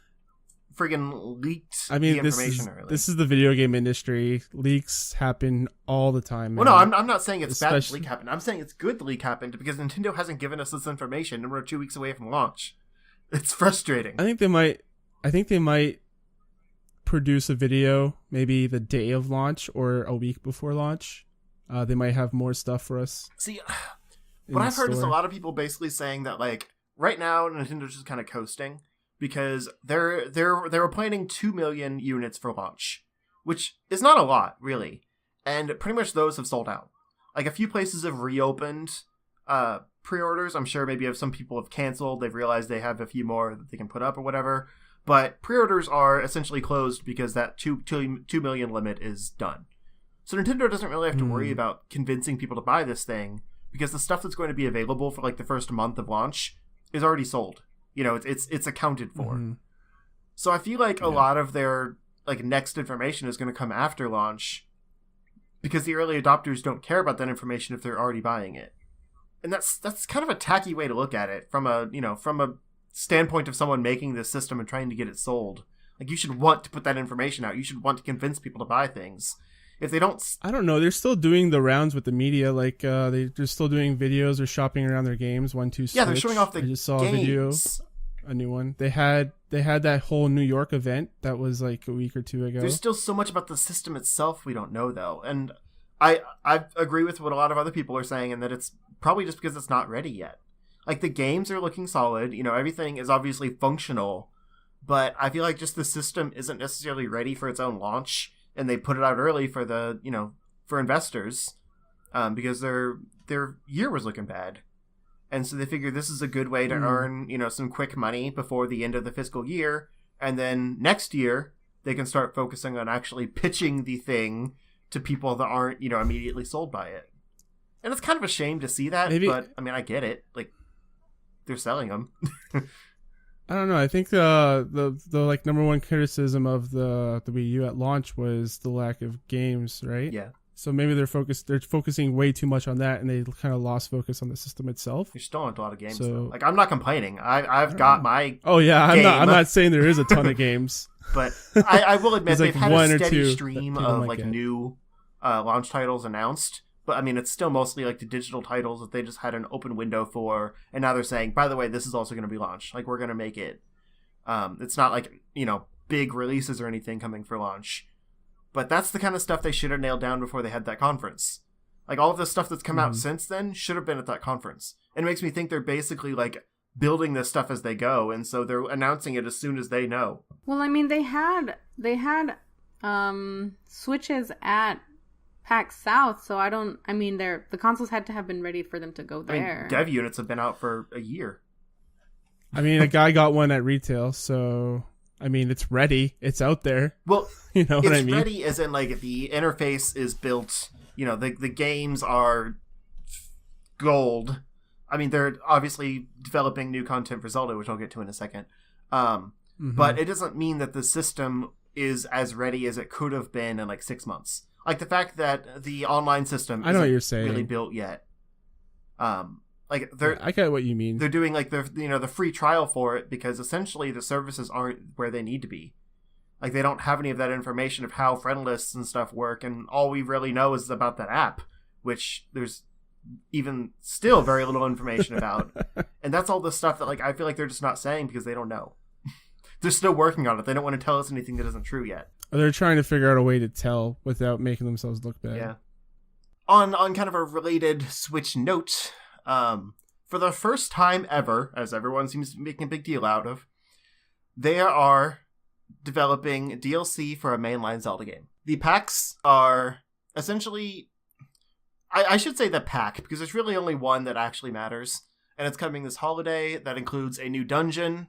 friggin' leaked I mean, the information early. this is the video game industry. Leaks happen all the time, man. Well, no, I'm not saying it's bad that the Especially- leak happened. I'm saying it's good the leak happened because Nintendo hasn't given us this information and we're 2 weeks away from launch. It's frustrating. I think they might produce a video maybe the day of launch or a week before launch. They might have more stuff for us. See, in what the I've heard is a store. lot of people basically saying that, like, right now Nintendo's just kind of coasting because they were planning 2 million units for launch, which is not a lot, really. And pretty much those have sold out. Like, a few places have reopened pre-orders. I'm sure maybe if some people have canceled, they've realized they have a few more that they can put up or whatever. But pre-orders are essentially closed because that 2 million limit is done. So Nintendo doesn't really have to worry about convincing people to buy this thing because the stuff that's going to be available for like the first month of launch is already sold. You know, it's accounted for. Mm-hmm. So I feel like a lot of their like next information is going to come after launch because the early adopters don't care about that information if they're already buying it. And that's kind of a tacky way to look at it from a standpoint of someone making this system and trying to get it sold. Like, you should want to put that information out. You should want to convince people to buy things. If they don't... I don't know. They're still doing the rounds with the media. Like, they're still doing videos or shopping around their games. 1-2 Switch. Yeah, they're showing off the I just saw games. a video, a new one. They had that whole New York event that was like a week or two ago. There's still so much about the system itself we don't know, though. And I agree with what a lot of other people are saying, in that it's probably just because it's not ready yet. Like, the games are looking solid. You know, everything is obviously functional. But I feel like just the system isn't necessarily ready for its own launch. And they put it out early for the, for investors, because their year was looking bad. And so they figured this is a good way to earn, some quick money before the end of the fiscal year. And then next year, they can start focusing on actually pitching the thing to people that aren't, immediately sold by it. And it's kind of a shame to see that, but, I mean, I get it. Like, they're selling them. I don't know. I think the like number one criticism of the Wii U at launch was the lack of games, right? Yeah. So maybe they're focusing way too much on that, and they kind of lost focus on the system itself. You're still on a lot of games, So- though. Like, I'm not complaining. I've got my... Oh yeah, I'm game. not saying there is a ton of games. But I will admit There's, like, they've had one a or steady two stream that people of might like get. new launch titles announced. But I mean, it's still mostly like the digital titles that they just had an open window for, and now they're saying, by the way, this is also going to be launched. Like, we're going to make it. It's not like big releases or anything coming for launch. But that's the kind of stuff they should have nailed down before they had that conference. Like, all of the stuff that's come out since then should have been at that conference. And it makes me think they're basically like building this stuff as they go, and so they're announcing it as soon as they know. Well, I mean, they had Switches at PAX South, so the consoles had to have been ready for them to go I mean, there. dev units have been out for a year. I mean, a guy got one at retail, so I mean, it's ready. It's out there. Well, You know what it's I mean? ready as in, like, the interface is built. The games are gold. I mean, they're obviously developing new content for Zelda, which I'll get to in a second. But it doesn't mean that the system is as ready as it could have been in like 6 months. Like, the fact that the online system I know what isn't you're saying. really built yet. Like, I get what you mean. they're doing like the free trial for it because essentially the services aren't where they need to be. Like, they don't have any of that information of how friend lists and stuff work, and all we really know is about that app, which there's even still very little information about. And that's all the stuff that, like, I feel like they're just not saying because they don't know. They're still working on it. They don't want to tell us anything that isn't true yet. Or they're trying to figure out a way to tell without making themselves look bad. Yeah. On kind of a related Switch note, for the first time ever, as everyone seems to be making a big deal out of, they are developing DLC for a mainline Zelda game. The packs are essentially... I should say the pack, because there's really only one that actually matters. And it's coming this holiday. That includes a new dungeon,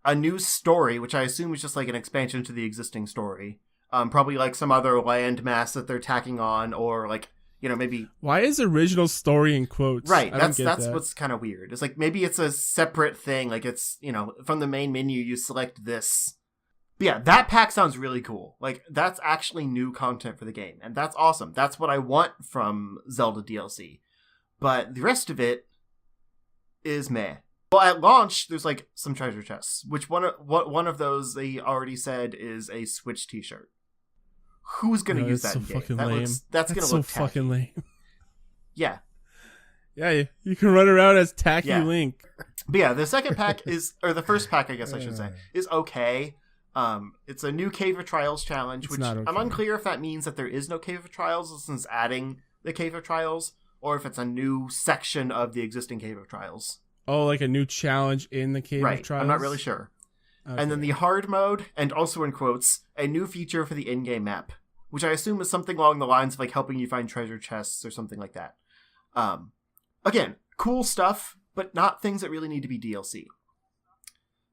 a new story, which I assume is just like an expansion to the existing story. Probably like some other land mass that they're tacking on, or like, maybe... Why is original story in quotes? Right, I don't that's get that. what's kind of weird. It's like, maybe it's a separate thing, like it's, from the main menu you select this. But yeah, that pack sounds really cool. Like, that's actually new content for the game, and that's awesome. That's what I want from Zelda DLC. But the rest of it is meh. Well, at launch, there's like some treasure chests, which one of those they already said is a Switch T-shirt. Who's gonna use that so in game? fucking lame. That's gonna so look tacky. fucking lame. Yeah. Yeah, you can run around as tacky Yeah. Link. But yeah, the second pack or the first pack, I guess I should say, is okay. It's a new Cave of Trials challenge, which not okay. I'm unclear if that means that there is no Cave of Trials since adding the Cave of Trials, or if it's a new section of the existing Cave of Trials. Oh, like a new challenge in the Cave of Trials? I'm not really sure. Okay. And then the hard mode, and also in quotes, a new feature for the in-game map, which I assume is something along the lines of like helping you find treasure chests or something like that. Again, cool stuff, but not things that really need to be DLC.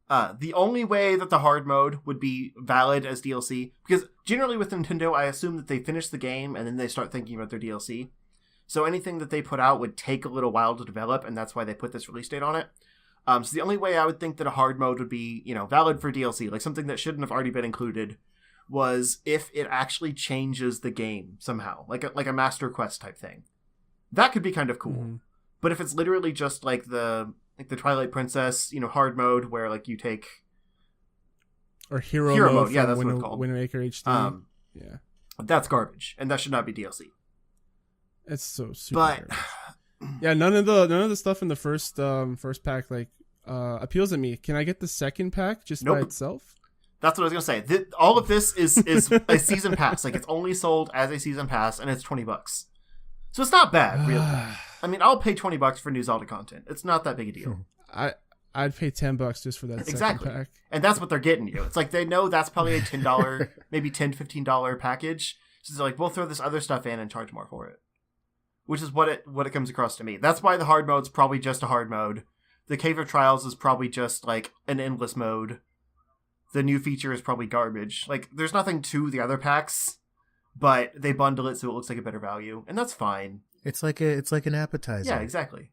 The only way that the hard mode would be valid as DLC, because generally with Nintendo, I assume that they finish the game and then they start thinking about their DLC. So anything that they put out would take a little while to develop, and that's why they put this release date on it. So the only way I would think that a hard mode would be, valid for DLC, like something that shouldn't have already been included, was if it actually changes the game somehow, like a Master Quest type thing. That could be kind of cool. Mm-hmm. But if it's literally just like the Twilight Princess, hard mode where like you take or hero mode, yeah, that's what it's called. Wind Waker HD. Yeah, that's garbage, and that should not be DLC. It's so super. But yeah, none of the stuff in the first pack appeals to me. Can I get the second pack just by itself? That's what I was gonna say. All of this is a season pass. Like it's only sold as a season pass, and it's $20. So it's not bad, really. I mean, I'll pay $20 for new Zelda content. It's not that big a deal. I'd pay $10 just for that second pack. And that's what they're getting you. It's like they know that's probably a $10, maybe $10, $15 package. So they're like, we'll throw this other stuff in and charge more for it. Which is what it comes across to me. That's why the hard mode's probably just a hard mode. The Cave of Trials is probably just like an endless mode. The new feature is probably garbage. Like, there's nothing to the other packs, but they bundle it so it looks like a better value, and that's fine. It's like an appetizer. Yeah, exactly.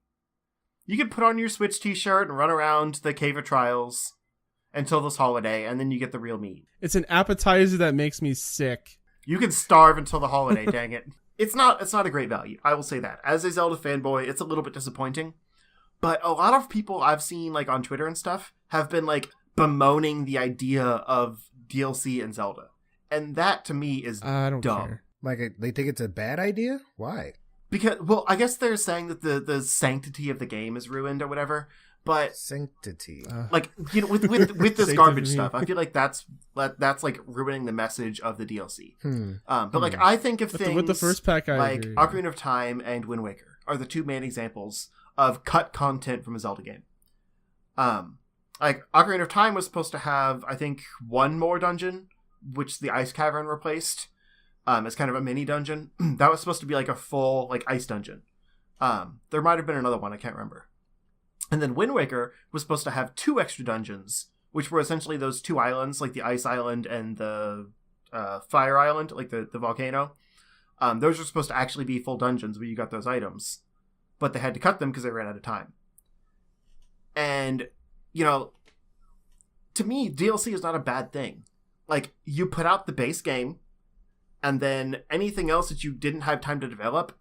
You could put on your Switch T-shirt and run around the Cave of Trials until this holiday, and then you get the real meat. It's an appetizer that makes me sick. You can starve until the holiday, dang it. It's not a great value, I will say that. As a Zelda fanboy, it's a little bit disappointing. But a lot of people I've seen like on Twitter and stuff have been like bemoaning the idea of DLC in Zelda. And that to me is dumb. Care. Like they think it's a bad idea? Why? Because, well, I guess they're saying that the sanctity of the game is ruined or whatever. But sanctity, like with this garbage stuff, I feel like that's like ruining the message of the DLC. But like I think of things with the first pack, I like agree. Ocarina of Time and Wind Waker are the two main examples of cut content from a Zelda game. Like Ocarina of Time was supposed to have, I think, one more dungeon, which the Ice Cavern replaced. As kind of a mini dungeon. That was supposed to be like a full like ice dungeon. There might have been another one, I can't remember. And then Wind Waker was supposed to have 2 extra dungeons, which were essentially those 2 islands, like the Ice Island and the Fire Island, like the volcano. Those were supposed to actually be full dungeons where you got those items. But they had to cut them because they ran out of time. And, to me, DLC is not a bad thing. Like, you put out the base game, and then anything else that you didn't have time to develop,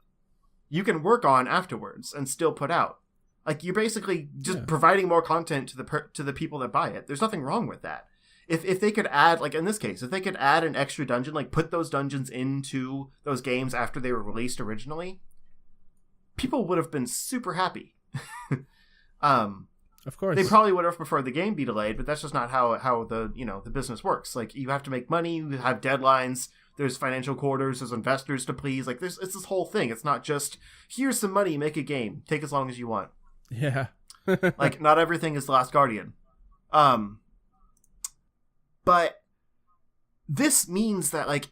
you can work on afterwards and still put out. Like, you're basically just providing more content to the people that buy it. There's nothing wrong with that. If they could add, like in this case, if they could add an extra dungeon, like put those dungeons into those games after they were released originally, people would have been super happy. Of course. They probably would have preferred the game be delayed, but that's just not how the the business works. Like, you have to make money, you have deadlines, there's financial quarters, there's investors to please. Like, it's this whole thing. It's not just, here's some money, make a game, take as long as you want. Yeah. Like, not everything is The Last Guardian. But this means that, like,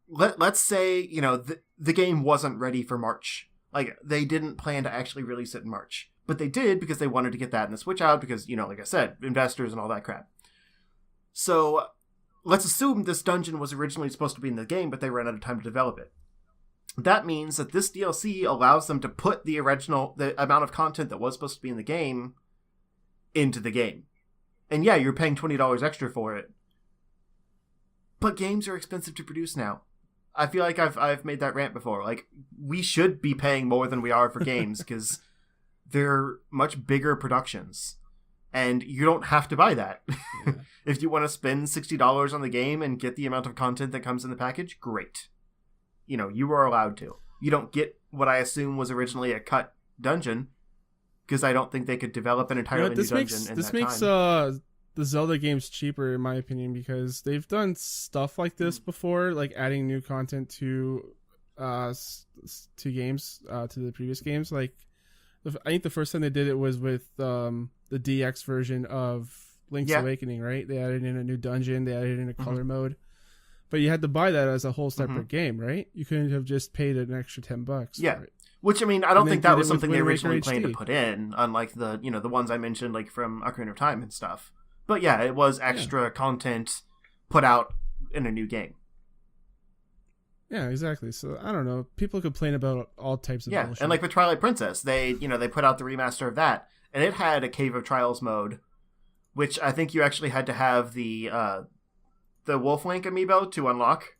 let's say, the game wasn't ready for March. Like, they didn't plan to actually release it in March. But they did because they wanted to get that in the Switch out because, like I said, investors and all that crap. So, let's assume this dungeon was originally supposed to be in the game, but they ran out of time to develop it. That means that this DLC allows them to put the amount of content that was supposed to be in the game into the game. And yeah, you're paying $20 extra for it. But games are expensive to produce now. I feel like I've made that rant before. Like, we should be paying more than we are for games because they're much bigger productions. And you don't have to buy that. Yeah. If you want to spend $60 on the game and get the amount of content that comes in the package, great. You know, you are allowed to. You don't get what I assume was originally a cut dungeon, because I don't think they could develop an entirely new dungeon in that time. This makes the Zelda games cheaper, in my opinion, because they've done stuff like this before, like adding new content to games, to the previous games. Like, I think the first time they did it was with the DX version of Link's Awakening, right? They added in a new dungeon, they added in a color mode, but you had to buy that as a whole separate game, right? You couldn't have just paid an extra $10. Yeah. Which, I mean, I don't think that was something they originally planned to put in, unlike the ones I mentioned, like from Ocarina of Time and stuff. But yeah, it was extra content put out in a new game. Yeah, exactly. So I don't know. People complain about all types of bullshit. And like with Twilight Princess, they put out the remaster of that, and it had a Cave of Trials mode, which I think you actually had to have the Wolf Link amiibo to unlock.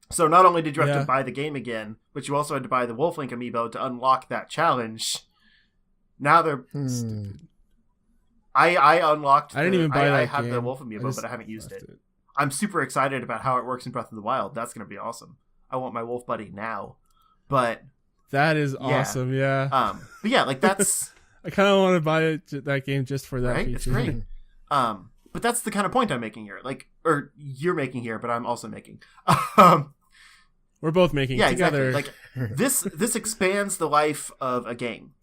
So not only did you have to buy the game again, but you also had to buy the Wolf Link amiibo to unlock that challenge. Now they're stupid. I unlocked. I didn't even buy that I have game. the Wolf amiibo, but I haven't used it. I'm super excited about how it works in Breath of the Wild. That's going to be awesome. I want my Wolf Buddy now. But that is awesome, yeah. But yeah, like that's. I kind of want to buy that game just for that feature. It's great. But that's the kind of point I'm making here. Like, or you're making here, but I'm also making. We're both making together. Exactly. Like this expands the life of a game.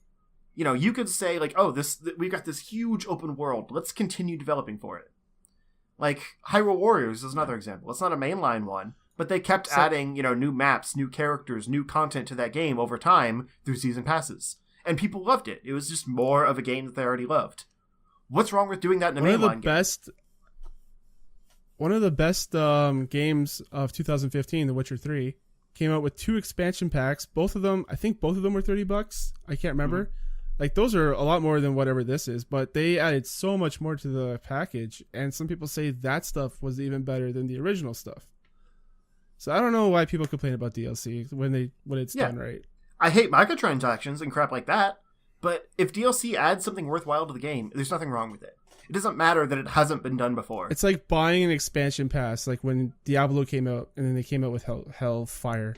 You know, you could say like, oh, we've got this huge open world. Let's continue developing for it. Like Hyrule Warriors is another example. It's not a mainline one, but they kept adding, new maps, new characters, new content to that game over time through season passes. And people loved it. It was just more of a game that they already loved. What's wrong with doing that in a mainline game? One of the best games of 2015, The Witcher 3, came out with 2 expansion packs. Both of them, I think both of them were $30. I can't remember. Mm-hmm. Like, those are a lot more than whatever this is, but they added so much more to the package, and some people say that stuff was even better than the original stuff. So I don't know why people complain about DLC when it's done right. I hate microtransactions and crap like that, but if DLC adds something worthwhile to the game, there's nothing wrong with it. It doesn't matter that it hasn't been done before. It's like buying an expansion pass, like when Diablo came out, and then they came out with Hellfire.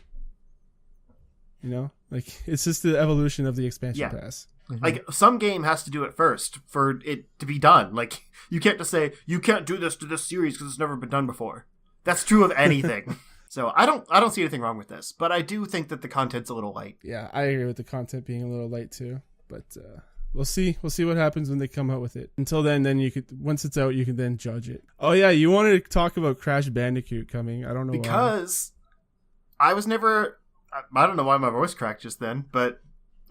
You know? Like, it's just the evolution of the expansion pass. Mm-hmm. Like, some game has to do it first for it to be done. Like, you can't just say, you can't do this to this series because it's never been done before. That's true of anything. So I don't see anything wrong with this, but I do think that the content's a little light. Yeah, I agree with the content being a little light too. But we'll see. We'll see what happens when they come out with it. Until then once it's out, you can then judge it. Oh yeah, you wanted to talk about Crash Bandicoot coming. I don't know because why. I don't know why my voice cracked just then, but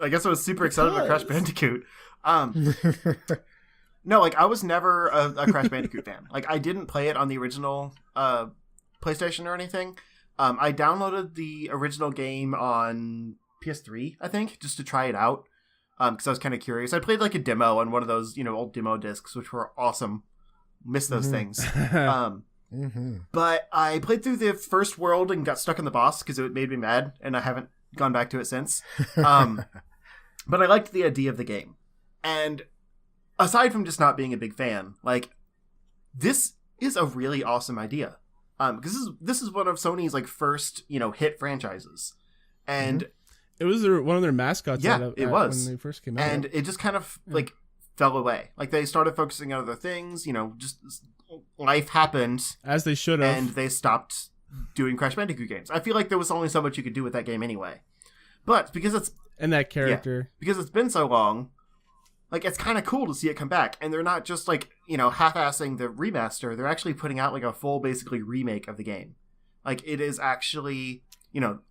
I guess I was super excited about Crash Bandicoot. No, like I was never a Crash Bandicoot fan. Like I didn't play it on the original PlayStation or anything. I downloaded the original game on PS3, I think, just to try it out, because I was kind of curious. I played like a demo on one of those, old demo discs, which were awesome. Miss those things. But I played through the first world and got stuck in the boss because it made me mad, and I haven't gone back to it since. But I liked the idea of the game. And aside from just not being a big fan, like, this is a really awesome idea. Because this is one of Sony's like first, hit franchises. And it was one of their mascots. It was when they first came out. And it just kind of like fell away. Like they started focusing on other things, just life happened. As they should have. And they stopped doing Crash Bandicoot games. I feel like there was only so much you could do with that game anyway. But because it's... And that character. Because it's been so long, like, it's kind of cool to see it come back. And they're not just, like, half-assing the remaster. They're actually putting out, like, a full, basically, remake of the game. Like, it is actually,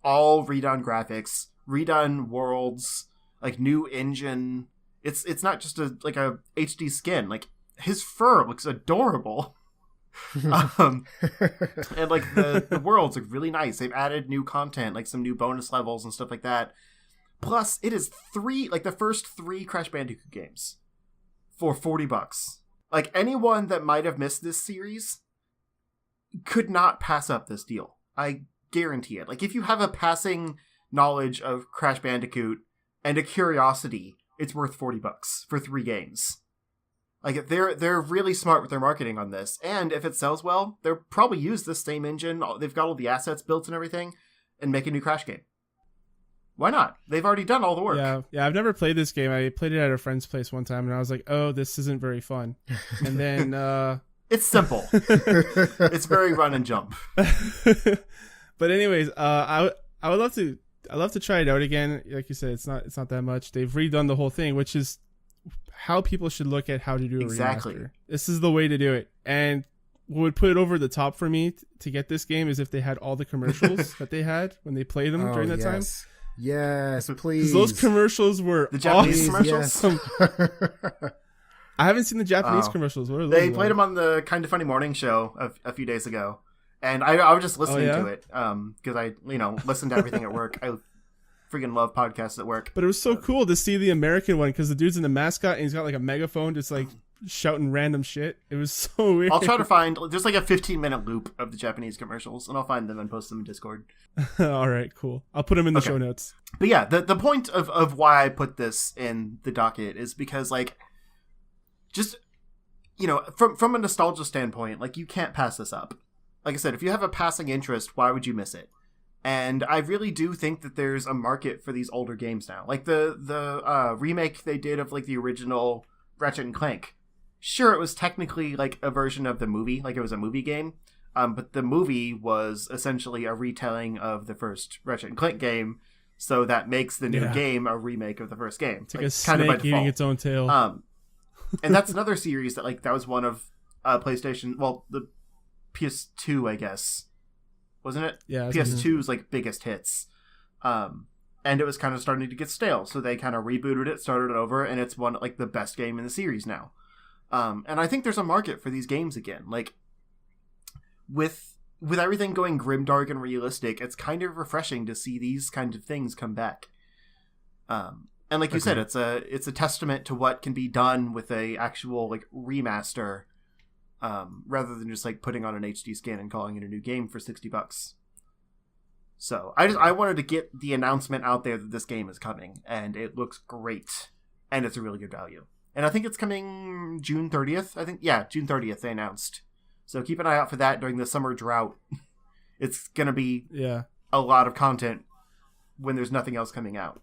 all redone graphics, redone worlds, like, new engine. It's not just a HD skin. Like, his fur looks adorable. And, like, the worlds look really nice. They've added new content, like, some new bonus levels and stuff like that. Plus, it is the first 3 Crash Bandicoot games for $40. Like, anyone that might have missed this series could not pass up this deal. I guarantee it. Like, if you have a passing knowledge of Crash Bandicoot and a curiosity, it's worth $40 for 3 games. Like they're really smart with their marketing on this, and if it sells well, they'll probably use this same engine. They've got all the assets built and everything, and make a new Crash game. Why not? They've already done all the work. Yeah. I've never played this game. I played it at a friend's place one time, and I was like, "Oh, this isn't very fun." And then it's simple. It's very run and jump. But anyways, I would love to. I'd love to try it out again. Like you said, it's not that much. They've redone the whole thing, which is how people should look at how to do a remaster. This is the way to do it. And what would put it over the top for me to get this game is if they had all the commercials that they had when they played them during that time. Yes, please. Those commercials were the Japanese commercials. Yes. I haven't seen the Japanese commercials. What are those? They played them on the Kind of Funny Morning Show a few days ago, and I was just listening to it because I listened to everything at work. I freaking love podcasts at work. But it was so cool to see the American one because the dude's in the mascot and he's got like a megaphone just like shouting random shit. It was so weird. I'll try to find there's like a 15-minute loop of the Japanese commercials, and I'll find them and post them in Discord. All right, cool. I'll put them in the show notes. But yeah, the point of why I put this in the docket is because like just from a nostalgia standpoint, like you can't pass this up. Like I said, if you have a passing interest, why would you miss it? And I really do think that there's a market for these older games now. Like the remake they did of like the original Ratchet and Clank. Sure, it was technically like a version of the movie, like it was a movie game. But the movie was essentially a retelling of the first Ratchet and Clank game, so that makes the new game a remake of the first game. It's like a snake kind of eating its own tail. And that's another series that was one of PlayStation, well, the PS2, I guess. Wasn't it? Yeah. PS2's like biggest hits. And it was kind of starting to get stale, so they kind of rebooted it, started it over, and it's one like the best game in the series now. And I think there's a market for these games again. Like with everything going grimdark and realistic, it's kind of refreshing to see these kind of things come back. And like you said, it's a testament to what can be done with a actual like remaster. Rather than just like putting on an HD scan and calling it a new game for $60. So I wanted to get the announcement out there that this game is coming, and it looks great, and it's a really good value. And I think it's coming June 30th. June 30th they announced. So keep an eye out for that during the summer drought. It's gonna be a lot of content when there's nothing else coming out.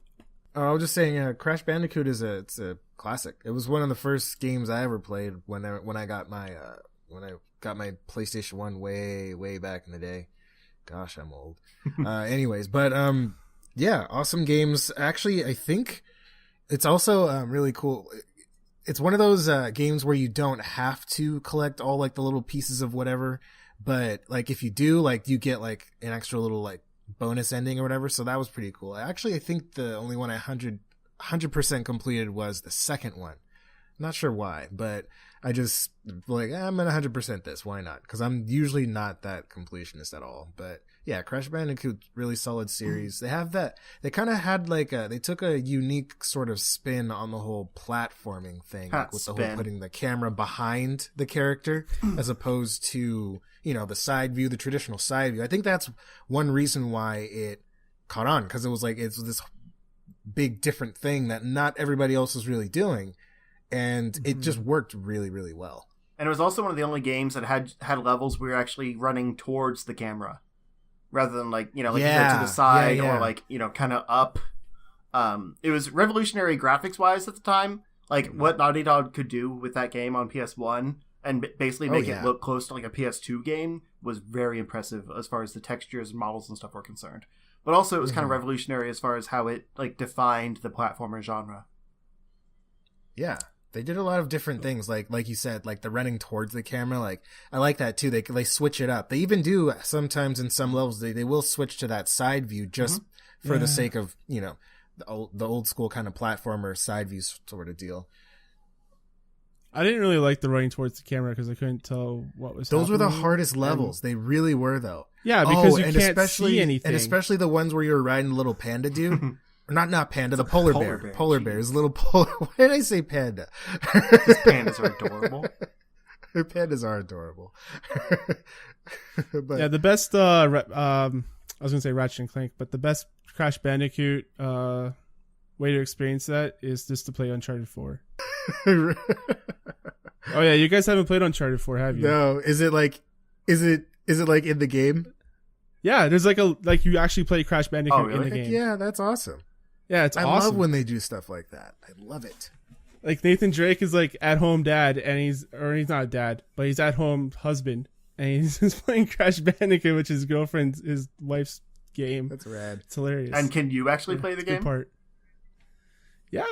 I was just saying, Crash Bandicoot it's a classic. It was one of the first games I ever played when I got my PlayStation 1 way back in the day. Gosh, I'm old. Anyways, but awesome games. Actually, I think it's also really cool. It's one of those games where you don't have to collect all like the little pieces of whatever, but like if you do, like you get like an extra little like bonus ending or whatever. So that was pretty cool. I think the only one I 100% completed was the second one. Not sure why, but I just like, I'm gonna 100% this. Why not? Because I'm usually not that completionist at all. But yeah, Crash Bandicoot, really solid series. They have that. They kind of had like they took a unique sort of spin on the whole platforming thing, like with the whole putting the camera behind the character as opposed to the side view, the traditional side view. I think that's one reason why it caught on, because it was like it's this big different thing that not everybody else was really doing. And it just worked really, really well. And it was also one of the only games that had levels where you're actually running towards the camera, rather than like you said, to the side or like kind of up. It was revolutionary graphics wise at the time. Like what Naughty Dog could do with that game on PS1 and basically make it look close to like a PS2 game was very impressive as far as the textures and models and stuff were concerned. But also it was kind of revolutionary as far as how it like defined the platformer genre. Yeah. They did a lot of different things, like you said, like the running towards the camera. Like I like that too. They switch it up. They even do sometimes in some levels. They will switch to that side view just for the sake of the old school kind of platformer side view sort of deal. I didn't really like the running towards the camera because I couldn't tell what was. Those were the hardest levels. They really were, though. Yeah, because you can't see anything, and especially the ones where you're riding the little panda dude. Not panda, the polar bear. Polar bear is a little polar. Why did I say panda? Because pandas are adorable. Pandas are adorable. But, yeah, the best. I was gonna say Ratchet and Clank, but the best Crash Bandicoot way to experience that is just to play Uncharted 4. Oh yeah, you guys haven't played Uncharted 4, have you? No, is it like in the game? Yeah, there's like you actually play Crash Bandicoot in the game. Yeah, that's awesome. Yeah, it's I awesome. love when they do stuff like that. I love it. Like Nathan Drake is like at home dad, and he's not a dad, but he's at home husband, and he's just playing Crash Bandicoot, which is his wife's game. That's rad. It's hilarious. And can you actually play the it's a good game? part. Yeah,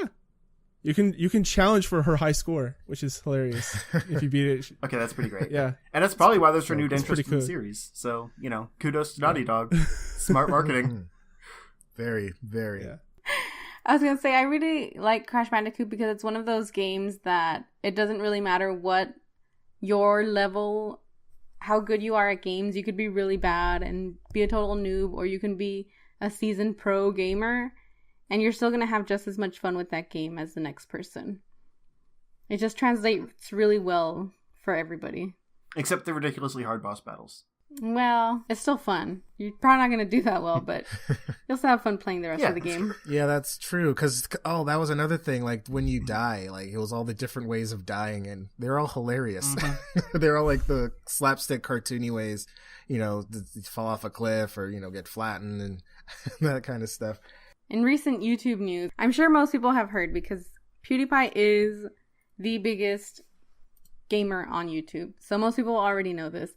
you can challenge for her high score, which is hilarious if you beat it. Okay, that's pretty great. Yeah, And that's probably why there's renewed It's interest pretty in the cool. series. So, kudos to Naughty Dog. Smart marketing. Very, very. Yeah. I was going to say, I really like Crash Bandicoot because it's one of those games that it doesn't really matter what your level, how good you are at games. You could be really bad and be a total noob, or you can be a seasoned pro gamer, and you're still going to have just as much fun with that game as the next person. It just translates really well for everybody. Except the ridiculously hard boss battles. Well, it's still fun. You're probably not going to do that well, but you'll still have fun playing the rest of the game. Yeah, that's true. Because, that was another thing. Like, when you die, like, it was all the different ways of dying, and they're all hilarious. Mm-hmm. They're all, like, the slapstick, cartoony ways, fall off a cliff or, get flattened and that kind of stuff. In recent YouTube news, I'm sure most people have heard because PewDiePie is the biggest gamer on YouTube. So most people already know this.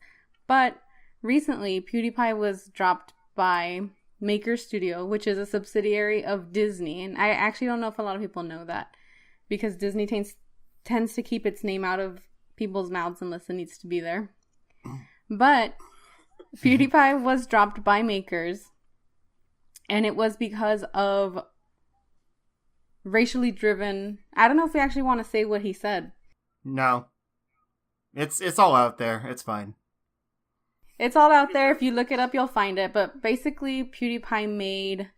But recently, PewDiePie was dropped by Maker Studio, which is a subsidiary of Disney. And I actually don't know if a lot of people know that because Disney tends to keep its name out of people's mouths unless it needs to be there. But PewDiePie was dropped by Makers, and it was because of racially driven... I don't know if we actually want to say what he said. No. It's all out there. It's fine. It's all out there. If you look it up, you'll find it. But basically, PewDiePie made,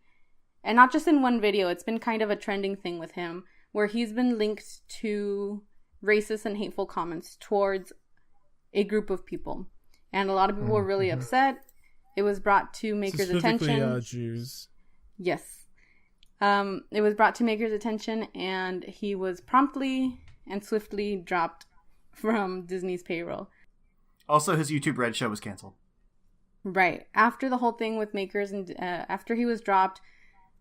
and not just in one video, it's been kind of a trending thing with him, where he's been linked to racist and hateful comments towards a group of people. And a lot of people were really upset. It was brought to Maker's attention. Jews. Yes. It was brought to Maker's attention, and he was promptly and swiftly dropped from Disney's payroll. Also, his YouTube Red show was canceled. Right. After the whole thing with Makers and after he was dropped,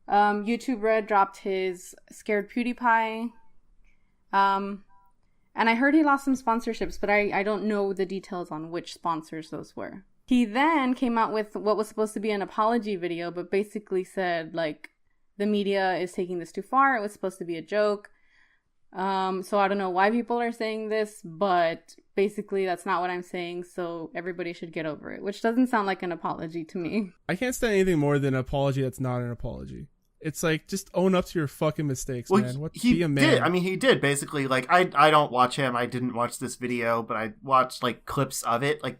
YouTube Red dropped his Scared PewDiePie. And I heard he lost some sponsorships, but I don't know the details on which sponsors those were. He then came out with what was supposed to be an apology video, but basically said, like, the media is taking this too far. It was supposed to be a joke. So I don't know why people are saying this, but basically that's not what I'm saying, so everybody should get over it, which doesn't sound like an apology to me. I can't stand anything more than an apology that's not an apology. It's like, just own up to your fucking mistakes, man. Be a man. Did. I mean, he did, basically. Like, I don't watch him. I didn't watch this video, but I watched, like, clips of it, like,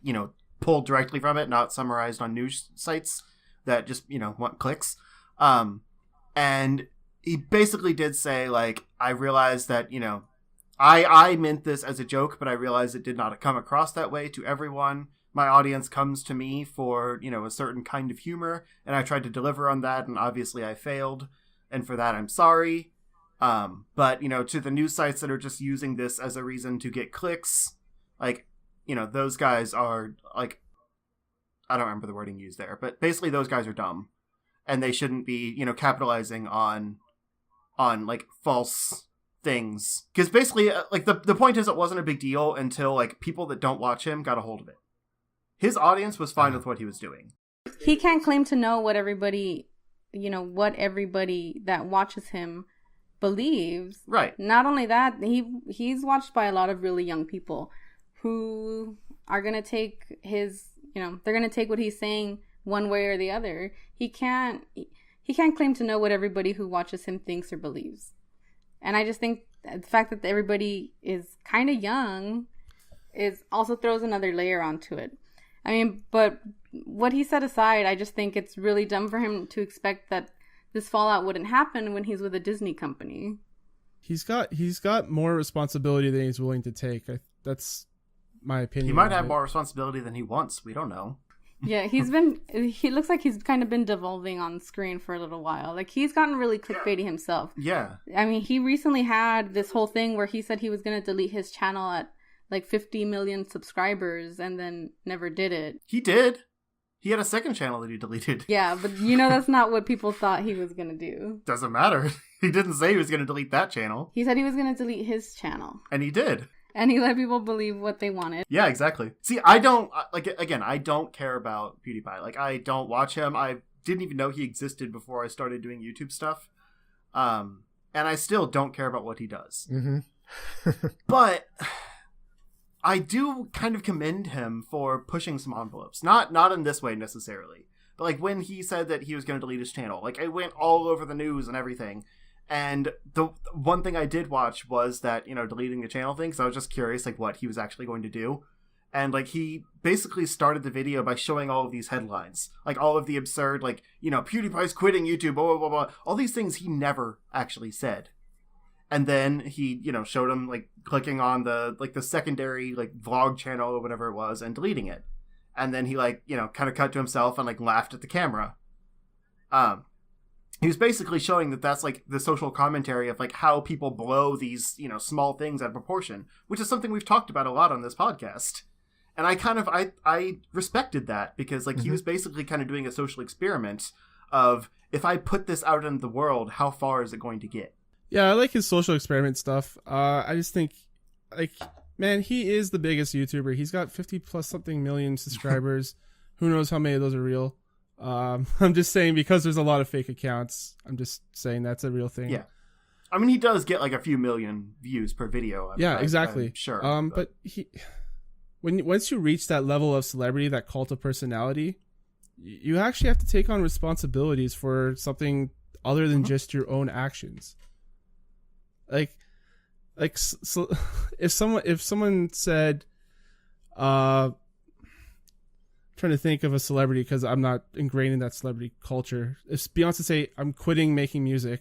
pulled directly from it, not summarized on news sites that just, want clicks. And he basically did say, like, I realized that, I meant this as a joke, but I realized it did not come across that way to everyone. My audience comes to me for, a certain kind of humor, and I tried to deliver on that, and obviously I failed, and for that I'm sorry. But, to the news sites that are just using this as a reason to get clicks, like, those guys are, like, I don't remember the wording used there, but basically those guys are dumb, and they shouldn't be, capitalizing on like false things, because basically like the point is it wasn't a big deal until like people that don't watch him got a hold of it. His audience was fine with what he was doing. He can't claim to know what everybody that watches him believes. Right. Not only that, he's watched by a lot of really young people who are gonna take his, they're gonna take what he's saying one way or the other. He can't claim to know what everybody who watches him thinks or believes. And I just think the fact that everybody is kind of young is also throws another layer onto it. I mean, but what he said aside, I just think it's really dumb for him to expect that this fallout wouldn't happen when he's with a Disney company. He's got more responsibility than he's willing to take. That's my opinion. He might have more responsibility than he wants. We don't know. Yeah, he looks like he's kind of been devolving on screen for a little while. Like, he's gotten really clickbaity himself. Yeah. I mean, he recently had this whole thing where he said he was going to delete his channel at like 50 million subscribers and then never did it. He did. He had a second channel that he deleted. Yeah, but that's not what people thought he was going to do. Doesn't matter. He didn't say he was going to delete that channel. He said he was going to delete his channel. And he did. And he let people believe what they wanted. Yeah, exactly. See, I don't, again, I don't care about PewDiePie. Like, I don't watch him. I didn't even know he existed before I started doing YouTube stuff. And I still don't care about what he does. Mm-hmm. But I do kind of commend him for pushing some envelopes. Not in this way necessarily. But like when he said that he was going to delete his channel, like it went all over the news and everything. And the one thing I did watch was that, deleting the channel thing. So I was just curious, like what he was actually going to do. And like he basically started the video by showing all of these headlines, like all of the absurd, like, PewDiePie's quitting YouTube, blah, blah, blah, blah. All these things he never actually said. And then he, showed him like clicking on the secondary like vlog channel or whatever it was and deleting it. And then he kind of cut to himself and like laughed at the camera. He was basically showing that that's like the social commentary of like how people blow these, small things out of proportion, which is something we've talked about a lot on this podcast. And I respected that because like he was basically kind of doing a social experiment of if I put this out into the world, how far is it going to get? Yeah, I like his social experiment stuff. I just think, like, man, he is the biggest YouTuber. He's got 50 plus something million subscribers. Who knows how many of those are real? I'm just saying because there's a lot of fake accounts. I'm just saying that's a real thing. Yeah. I mean, he does get like a few million views per video. Exactly. I'm sure. But once you reach that level of celebrity, that cult of personality, you actually have to take on responsibilities for something other than just your own actions. So if someone said, trying to think of a celebrity because I'm not ingrained in that celebrity culture. If Beyonce say, I'm quitting making music,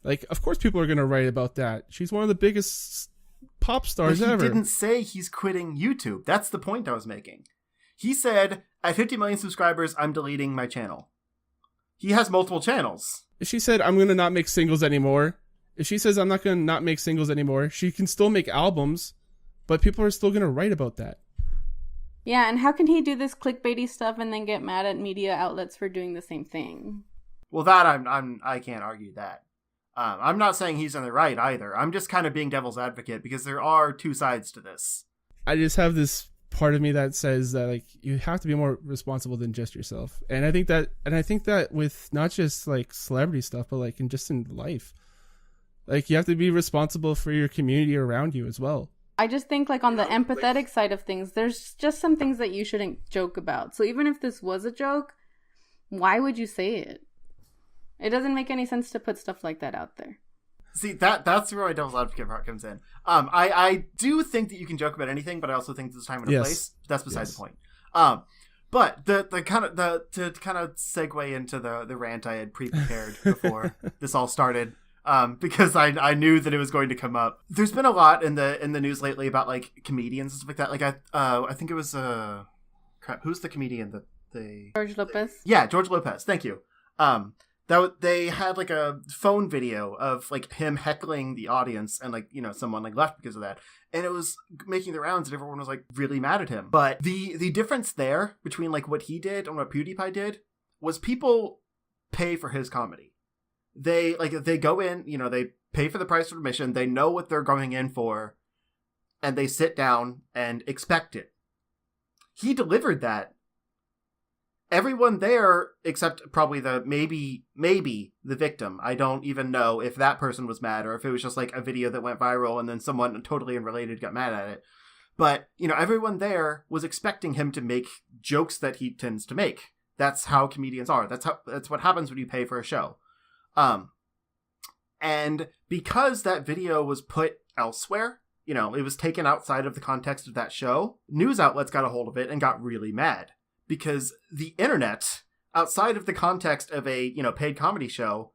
like, of course people are going to write about that. She's one of the biggest pop stars ever. He didn't say he's quitting YouTube. That's the point I was making. He said, at 50 million subscribers, I'm deleting my channel. He has multiple channels. If she said, I'm going to not make singles anymore, if she says, I'm not going to not make singles anymore, she can still make albums, but people are still going to write about that. Yeah, and how can he do this clickbaity stuff and then get mad at media outlets for doing the same thing? Well, that I can't argue that. I'm not saying he's in the right either. I'm just kind of being devil's advocate because there are two sides to this. I just have this part of me that says that like you have to be more responsible than just yourself, and I think that with not just like celebrity stuff, but like in life, like you have to be responsible for your community around you as well. I just think like on the empathetic side of things, there's just some things that you shouldn't joke about. So even if this was a joke, why would you say it? It doesn't make any sense to put stuff like that out there. See, that's where my devil's advocate part comes in. I do think that you can joke about anything, but I also think there's a time and a place. That's beside the point. But to kind of segue into the rant I had pre-prepared before this all started, because I knew that it was going to come up. There's been a lot in the news lately about like comedians and stuff like that. Like I think it was who's the comedian that they George Lopez? Yeah, George Lopez. Thank you. That they had like a phone video of like him heckling the audience and like, someone like left because of that. And it was making the rounds and everyone was like really mad at him. But the difference there between like what he did and what PewDiePie did was people pay for his comedy. They go in, they pay for the price of admission. They know what they're going in for and they sit down and expect it. He delivered that. Everyone there, except probably maybe the victim. I don't even know if that person was mad or if it was just like a video that went viral and then someone totally unrelated got mad at it. But, everyone there was expecting him to make jokes that he tends to make. That's how comedians are. That's what happens when you pay for a show. And because that video was put elsewhere, it was taken outside of the context of that show, news outlets got a hold of it and got really mad. Because the internet, outside of the context of a, paid comedy show,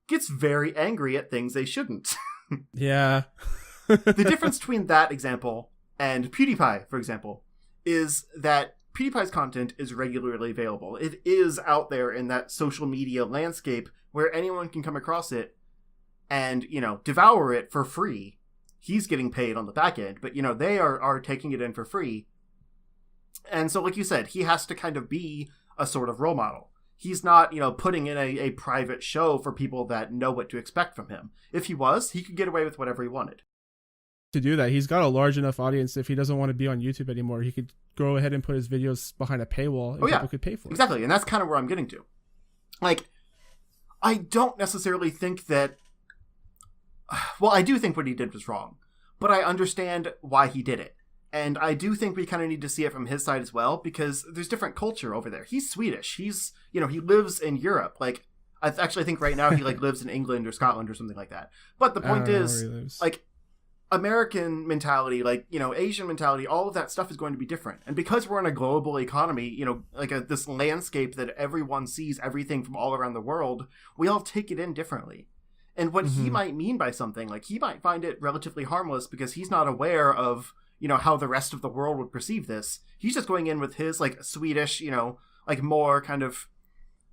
gets very angry at things they shouldn't. Yeah. The difference between that example and PewDiePie, for example, is that PewDiePie's content is regularly available. It is out there in that social media landscape where anyone can come across it and, devour it for free. he's getting paid on the back end, but, you know, they are taking it in for free. And so, like you said, he has to kind of be a sort of role model. He's not, you know, putting in a private show for people that know what to expect from him. If he was, he could get away with whatever he wanted. To do that, he's got a large enough audience. If he doesn't want to be on YouTube anymore, he could go ahead and put his videos behind a paywall and people could pay for it. Exactly, and that's kind of where I'm getting to. Like, I don't necessarily think that... Well, I do think what he did was wrong, but I understand why he did it. And I do think we kind of need to see it from his side as well, because there's different culture over there. He's Swedish. He's, you know, he lives in Europe. Like, I actually think right now he, like, lives in England or Scotland or something like that. But the point is, like, American mentality, like, you know, Asian mentality, all of that stuff is going to be different. And because we're in a global economy, you know, like this landscape that everyone sees everything from all around the world, we all take it in differently. And what he might mean by something, like, he might find it relatively harmless because he's not aware of, you know, how the rest of the world would perceive this. He's just going in with his, like, Swedish, you know, like, more kind of,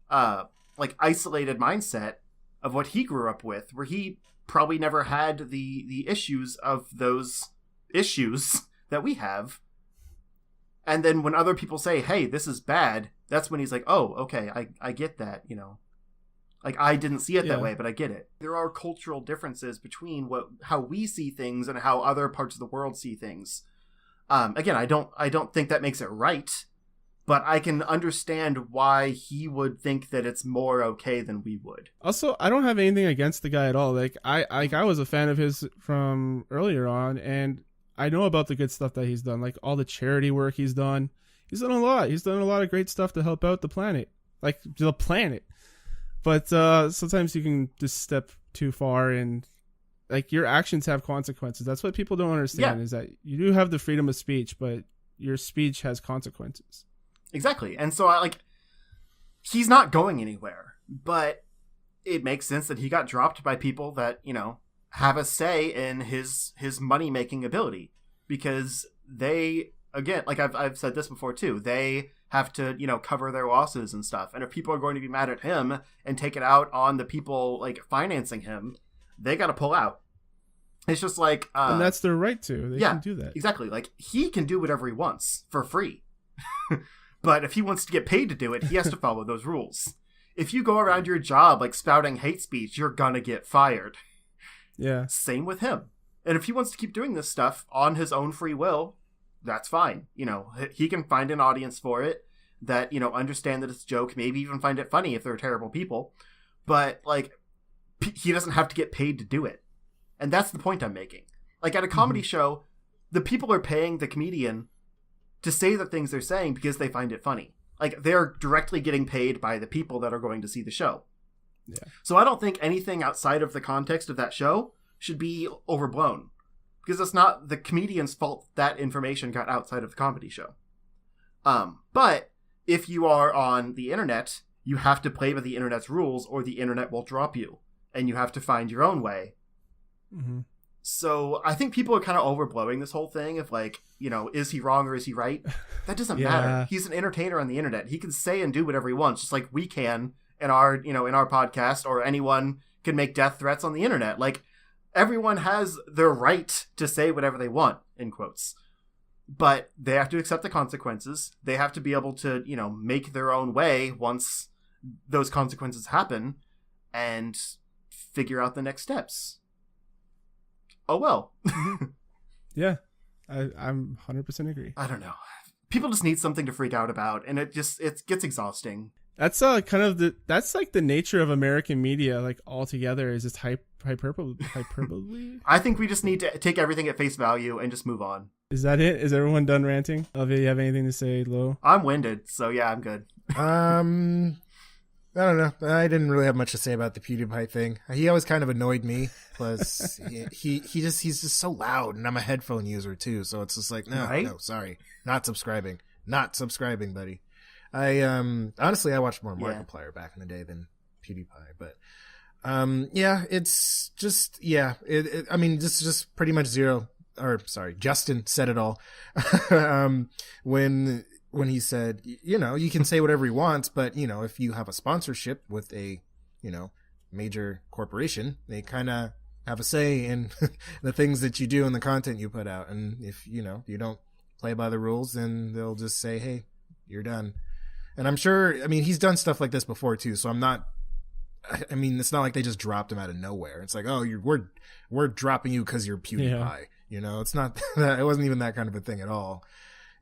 like, isolated mindset of what he grew up with, where he probably never had the issues of those issues that we have. And then when other people say, hey, this is bad, that's when he's like, oh, okay, I get that, you know. Like, I didn't see it that way, but I get it. There are cultural differences between how we see things and how other parts of the world see things. Again, I don't think that makes it right, but I can understand why he would think that it's more okay than we would. Also, I don't have anything against the guy at all. Like, I was a fan of his from earlier on, and I know about the good stuff that he's done, like all the charity work he's done. He's done a lot. He's done a lot of great stuff to help out the planet, like the planet. But sometimes you can just step too far, and like your actions have consequences. That's what people don't understand, is that you do have the freedom of speech, but your speech has consequences. Exactly. And so he's not going anywhere, but it makes sense that he got dropped by people that, you know, have a say in his money-making ability, because they, again, like I've said this before too, they have to, you know, cover their losses and stuff. And if people are going to be mad at him and take it out on the people, like, financing him, they got to pull out. It's just like... and that's their right to. They can do that. Exactly. Like, he can do whatever he wants for free. But if he wants to get paid to do it, he has to follow those rules. If you go around your job, like, spouting hate speech, you're gonna get fired. Yeah. Same with him. And if he wants to keep doing this stuff on his own free will, that's fine. You know, he can find an audience for it that, you know, understand that it's a joke, maybe even find it funny if they're terrible people. But, like, he doesn't have to get paid to do it. And that's the point I'm making. Like, at a comedy show, the people are paying the comedian to say the things they're saying because they find it funny. Like, they're directly getting paid by the people that are going to see the show. Yeah. So I don't think anything outside of the context of that show should be overblown. Because it's not the comedian's fault that information got outside of the comedy show. But if you are on the internet, you have to play by the internet's rules or the internet will drop you. And you have to find your own way. Mm-hmm. So I think people are kind of overblowing this whole thing of, like, you know, is he wrong or is he right? That doesn't matter. He's an entertainer on the internet. He can say and do whatever he wants, just like we can in our, you know, in our podcast, or anyone can make death threats on the internet. Like, everyone has their right to say whatever they want, in quotes. But they have to accept the consequences. They have to be able to, you know, make their own way once those consequences happen and figure out the next steps. Oh, well. Yeah, I'm 100% agree. I don't know. People just need something to freak out about, and it gets exhausting. That's kind of that's like the nature of American media, like, altogether, is just hyperbole. I think we just need to take everything at face value and just move on. Is that it? Is everyone done ranting? Elvia, you have anything to say, Lo? I'm winded, so yeah, I'm good. I don't know. I didn't really have much to say about the PewDiePie thing. He always kind of annoyed me. Plus, he's just so loud, and I'm a headphone user too, so it's just like, no, sorry, not subscribing, buddy. I honestly, I watched more Markiplier back in the day than PewDiePie, but it's just I mean, this is just pretty much Justin said it all when he said, you know, you can say whatever he wants, but, you know, if you have a sponsorship with a, you know, major corporation, they kind of have a say in the things that you do and the content you put out. And if, you don't play by the rules, then they'll just say, hey, you're done. And I'm sure, he's done stuff like this before too. So it's not like they just dropped him out of nowhere. It's like, oh, we're dropping you because you're PewDiePie. Yeah. It's not that, it wasn't even that kind of a thing at all.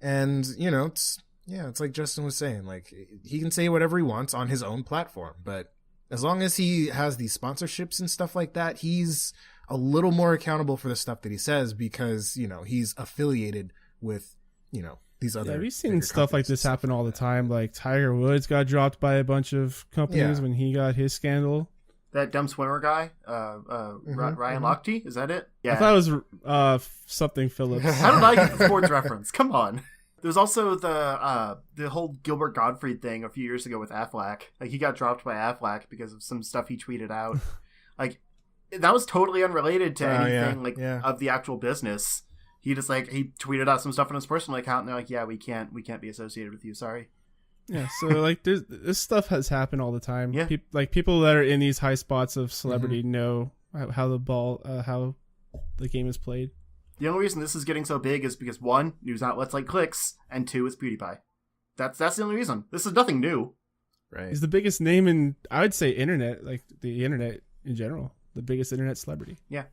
And, it's like Justin was saying, like, he can say whatever he wants on his own platform, but as long as he has these sponsorships and stuff like that, he's a little more accountable for the stuff that he says because, he's affiliated with, these other. Yeah, we've seen stuff like this happen all the time. Like Tiger Woods got dropped by a bunch of companies when he got his scandal. That dumb swimmer guy, Ryan Lochte, is that it? Yeah. I thought it was something Phillips. How did I get the sports reference? Come on. There's also the whole Gilbert Gottfried thing a few years ago with Affleck. Like, he got dropped by Affleck because of some stuff he tweeted out. Like, that was totally unrelated to anything of the actual business. He just he tweeted out some stuff on his personal account, and they're like, "Yeah, we can't be associated with you. Sorry." Yeah, so this stuff has happened all the time. Yeah, people that are in these high spots of celebrity know how how the game is played. The only reason this is getting so big is because, one, news outlets like clicks, and two, it's PewDiePie. That's the only reason. This is nothing new. Right. He's the biggest name in, I would say, internet, like the internet in general, the biggest internet celebrity. Yeah.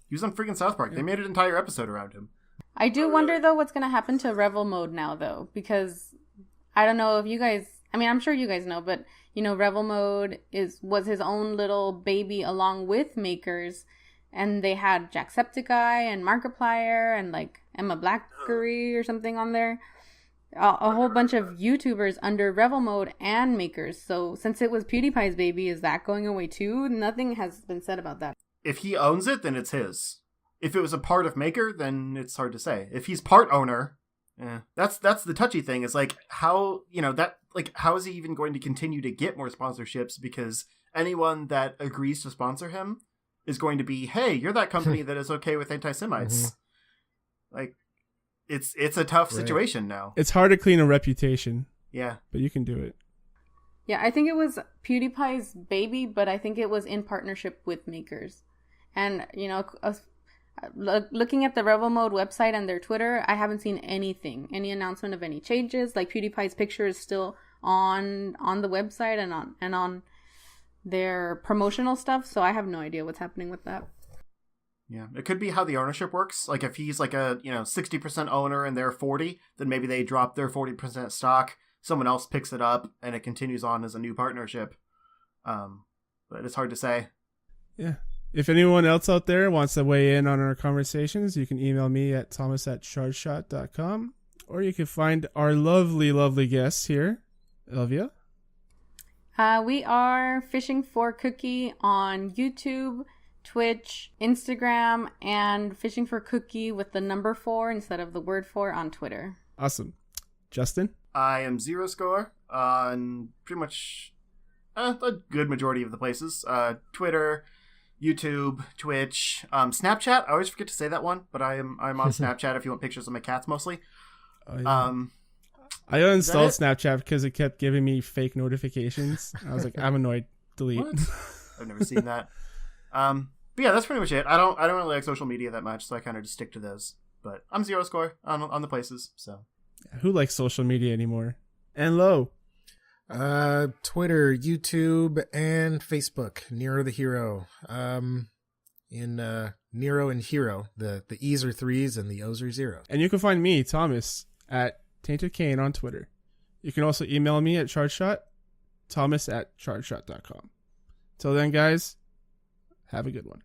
He was on freaking South Park. They made an entire episode around him. I do wonder, though, what's going to happen to Revel Mode now, though, because I don't know if you guys, I'm sure you guys know, but, Revel Mode was his own little baby along with Makers, and they had Jacksepticeye and Markiplier and, Emma Blackery or something on there. A whole bunch of YouTubers under Revel Mode and Makers. So since it was PewDiePie's baby, is that going away too? Nothing has been said about that. If he owns it, then it's his. If it was a part of Maker, then it's hard to say. If he's part owner, that's the touchy thing. Is how how is he even going to continue to get more sponsorships? Because anyone that agrees to sponsor him is going to be, hey, you're that company that is okay with anti-Semites. It's a tough situation now. It's hard to clean a reputation. Yeah, but you can do it. Yeah, I think it was PewDiePie's baby, but I think it was in partnership with Makers. And, looking at the Revel Mode website and their Twitter, I haven't seen any announcement of any changes. PewDiePie's picture is still on the website and on their promotional stuff, so I have no idea what's happening with that. Yeah, it could be how the ownership works. If he's a 60% owner and they're 40, then maybe they drop their 40% stock. Someone else picks it up, and it continues on as a new partnership. But it's hard to say. Yeah. If anyone else out there wants to weigh in on our conversations, you can email me at thomas@chargeshot.com, or you can find our lovely, lovely guests here. Elvia? We are Fishing for Cookie on YouTube, Twitch, Instagram, and Fishing for Cookie with the number 4 instead of the word 4 on Twitter. Awesome. Justin? I am Zero Score on pretty much a good majority of the places. Twitter, YouTube, Twitch, Snapchat. I always forget to say that one, but I'm on Snapchat if you want pictures of my cats mostly. Oh, yeah. I uninstalled Snapchat because it kept giving me fake notifications. I was like, I'm annoyed. Delete. What? I've never seen that. But yeah, that's pretty much it. I don't really like social media that much, so I kind of just stick to those. But I'm Zero Score on the places, so. Who likes social media anymore? And low. Twitter, YouTube, and Facebook. Nero the Hero. In Nero and Hero, the E's are 3s and the O's are 0. And you can find me, Thomas, at Tainted Cane on Twitter. You can also email me at ChargeShot, thomas@chargeshot.com. Till then, guys, have a good one.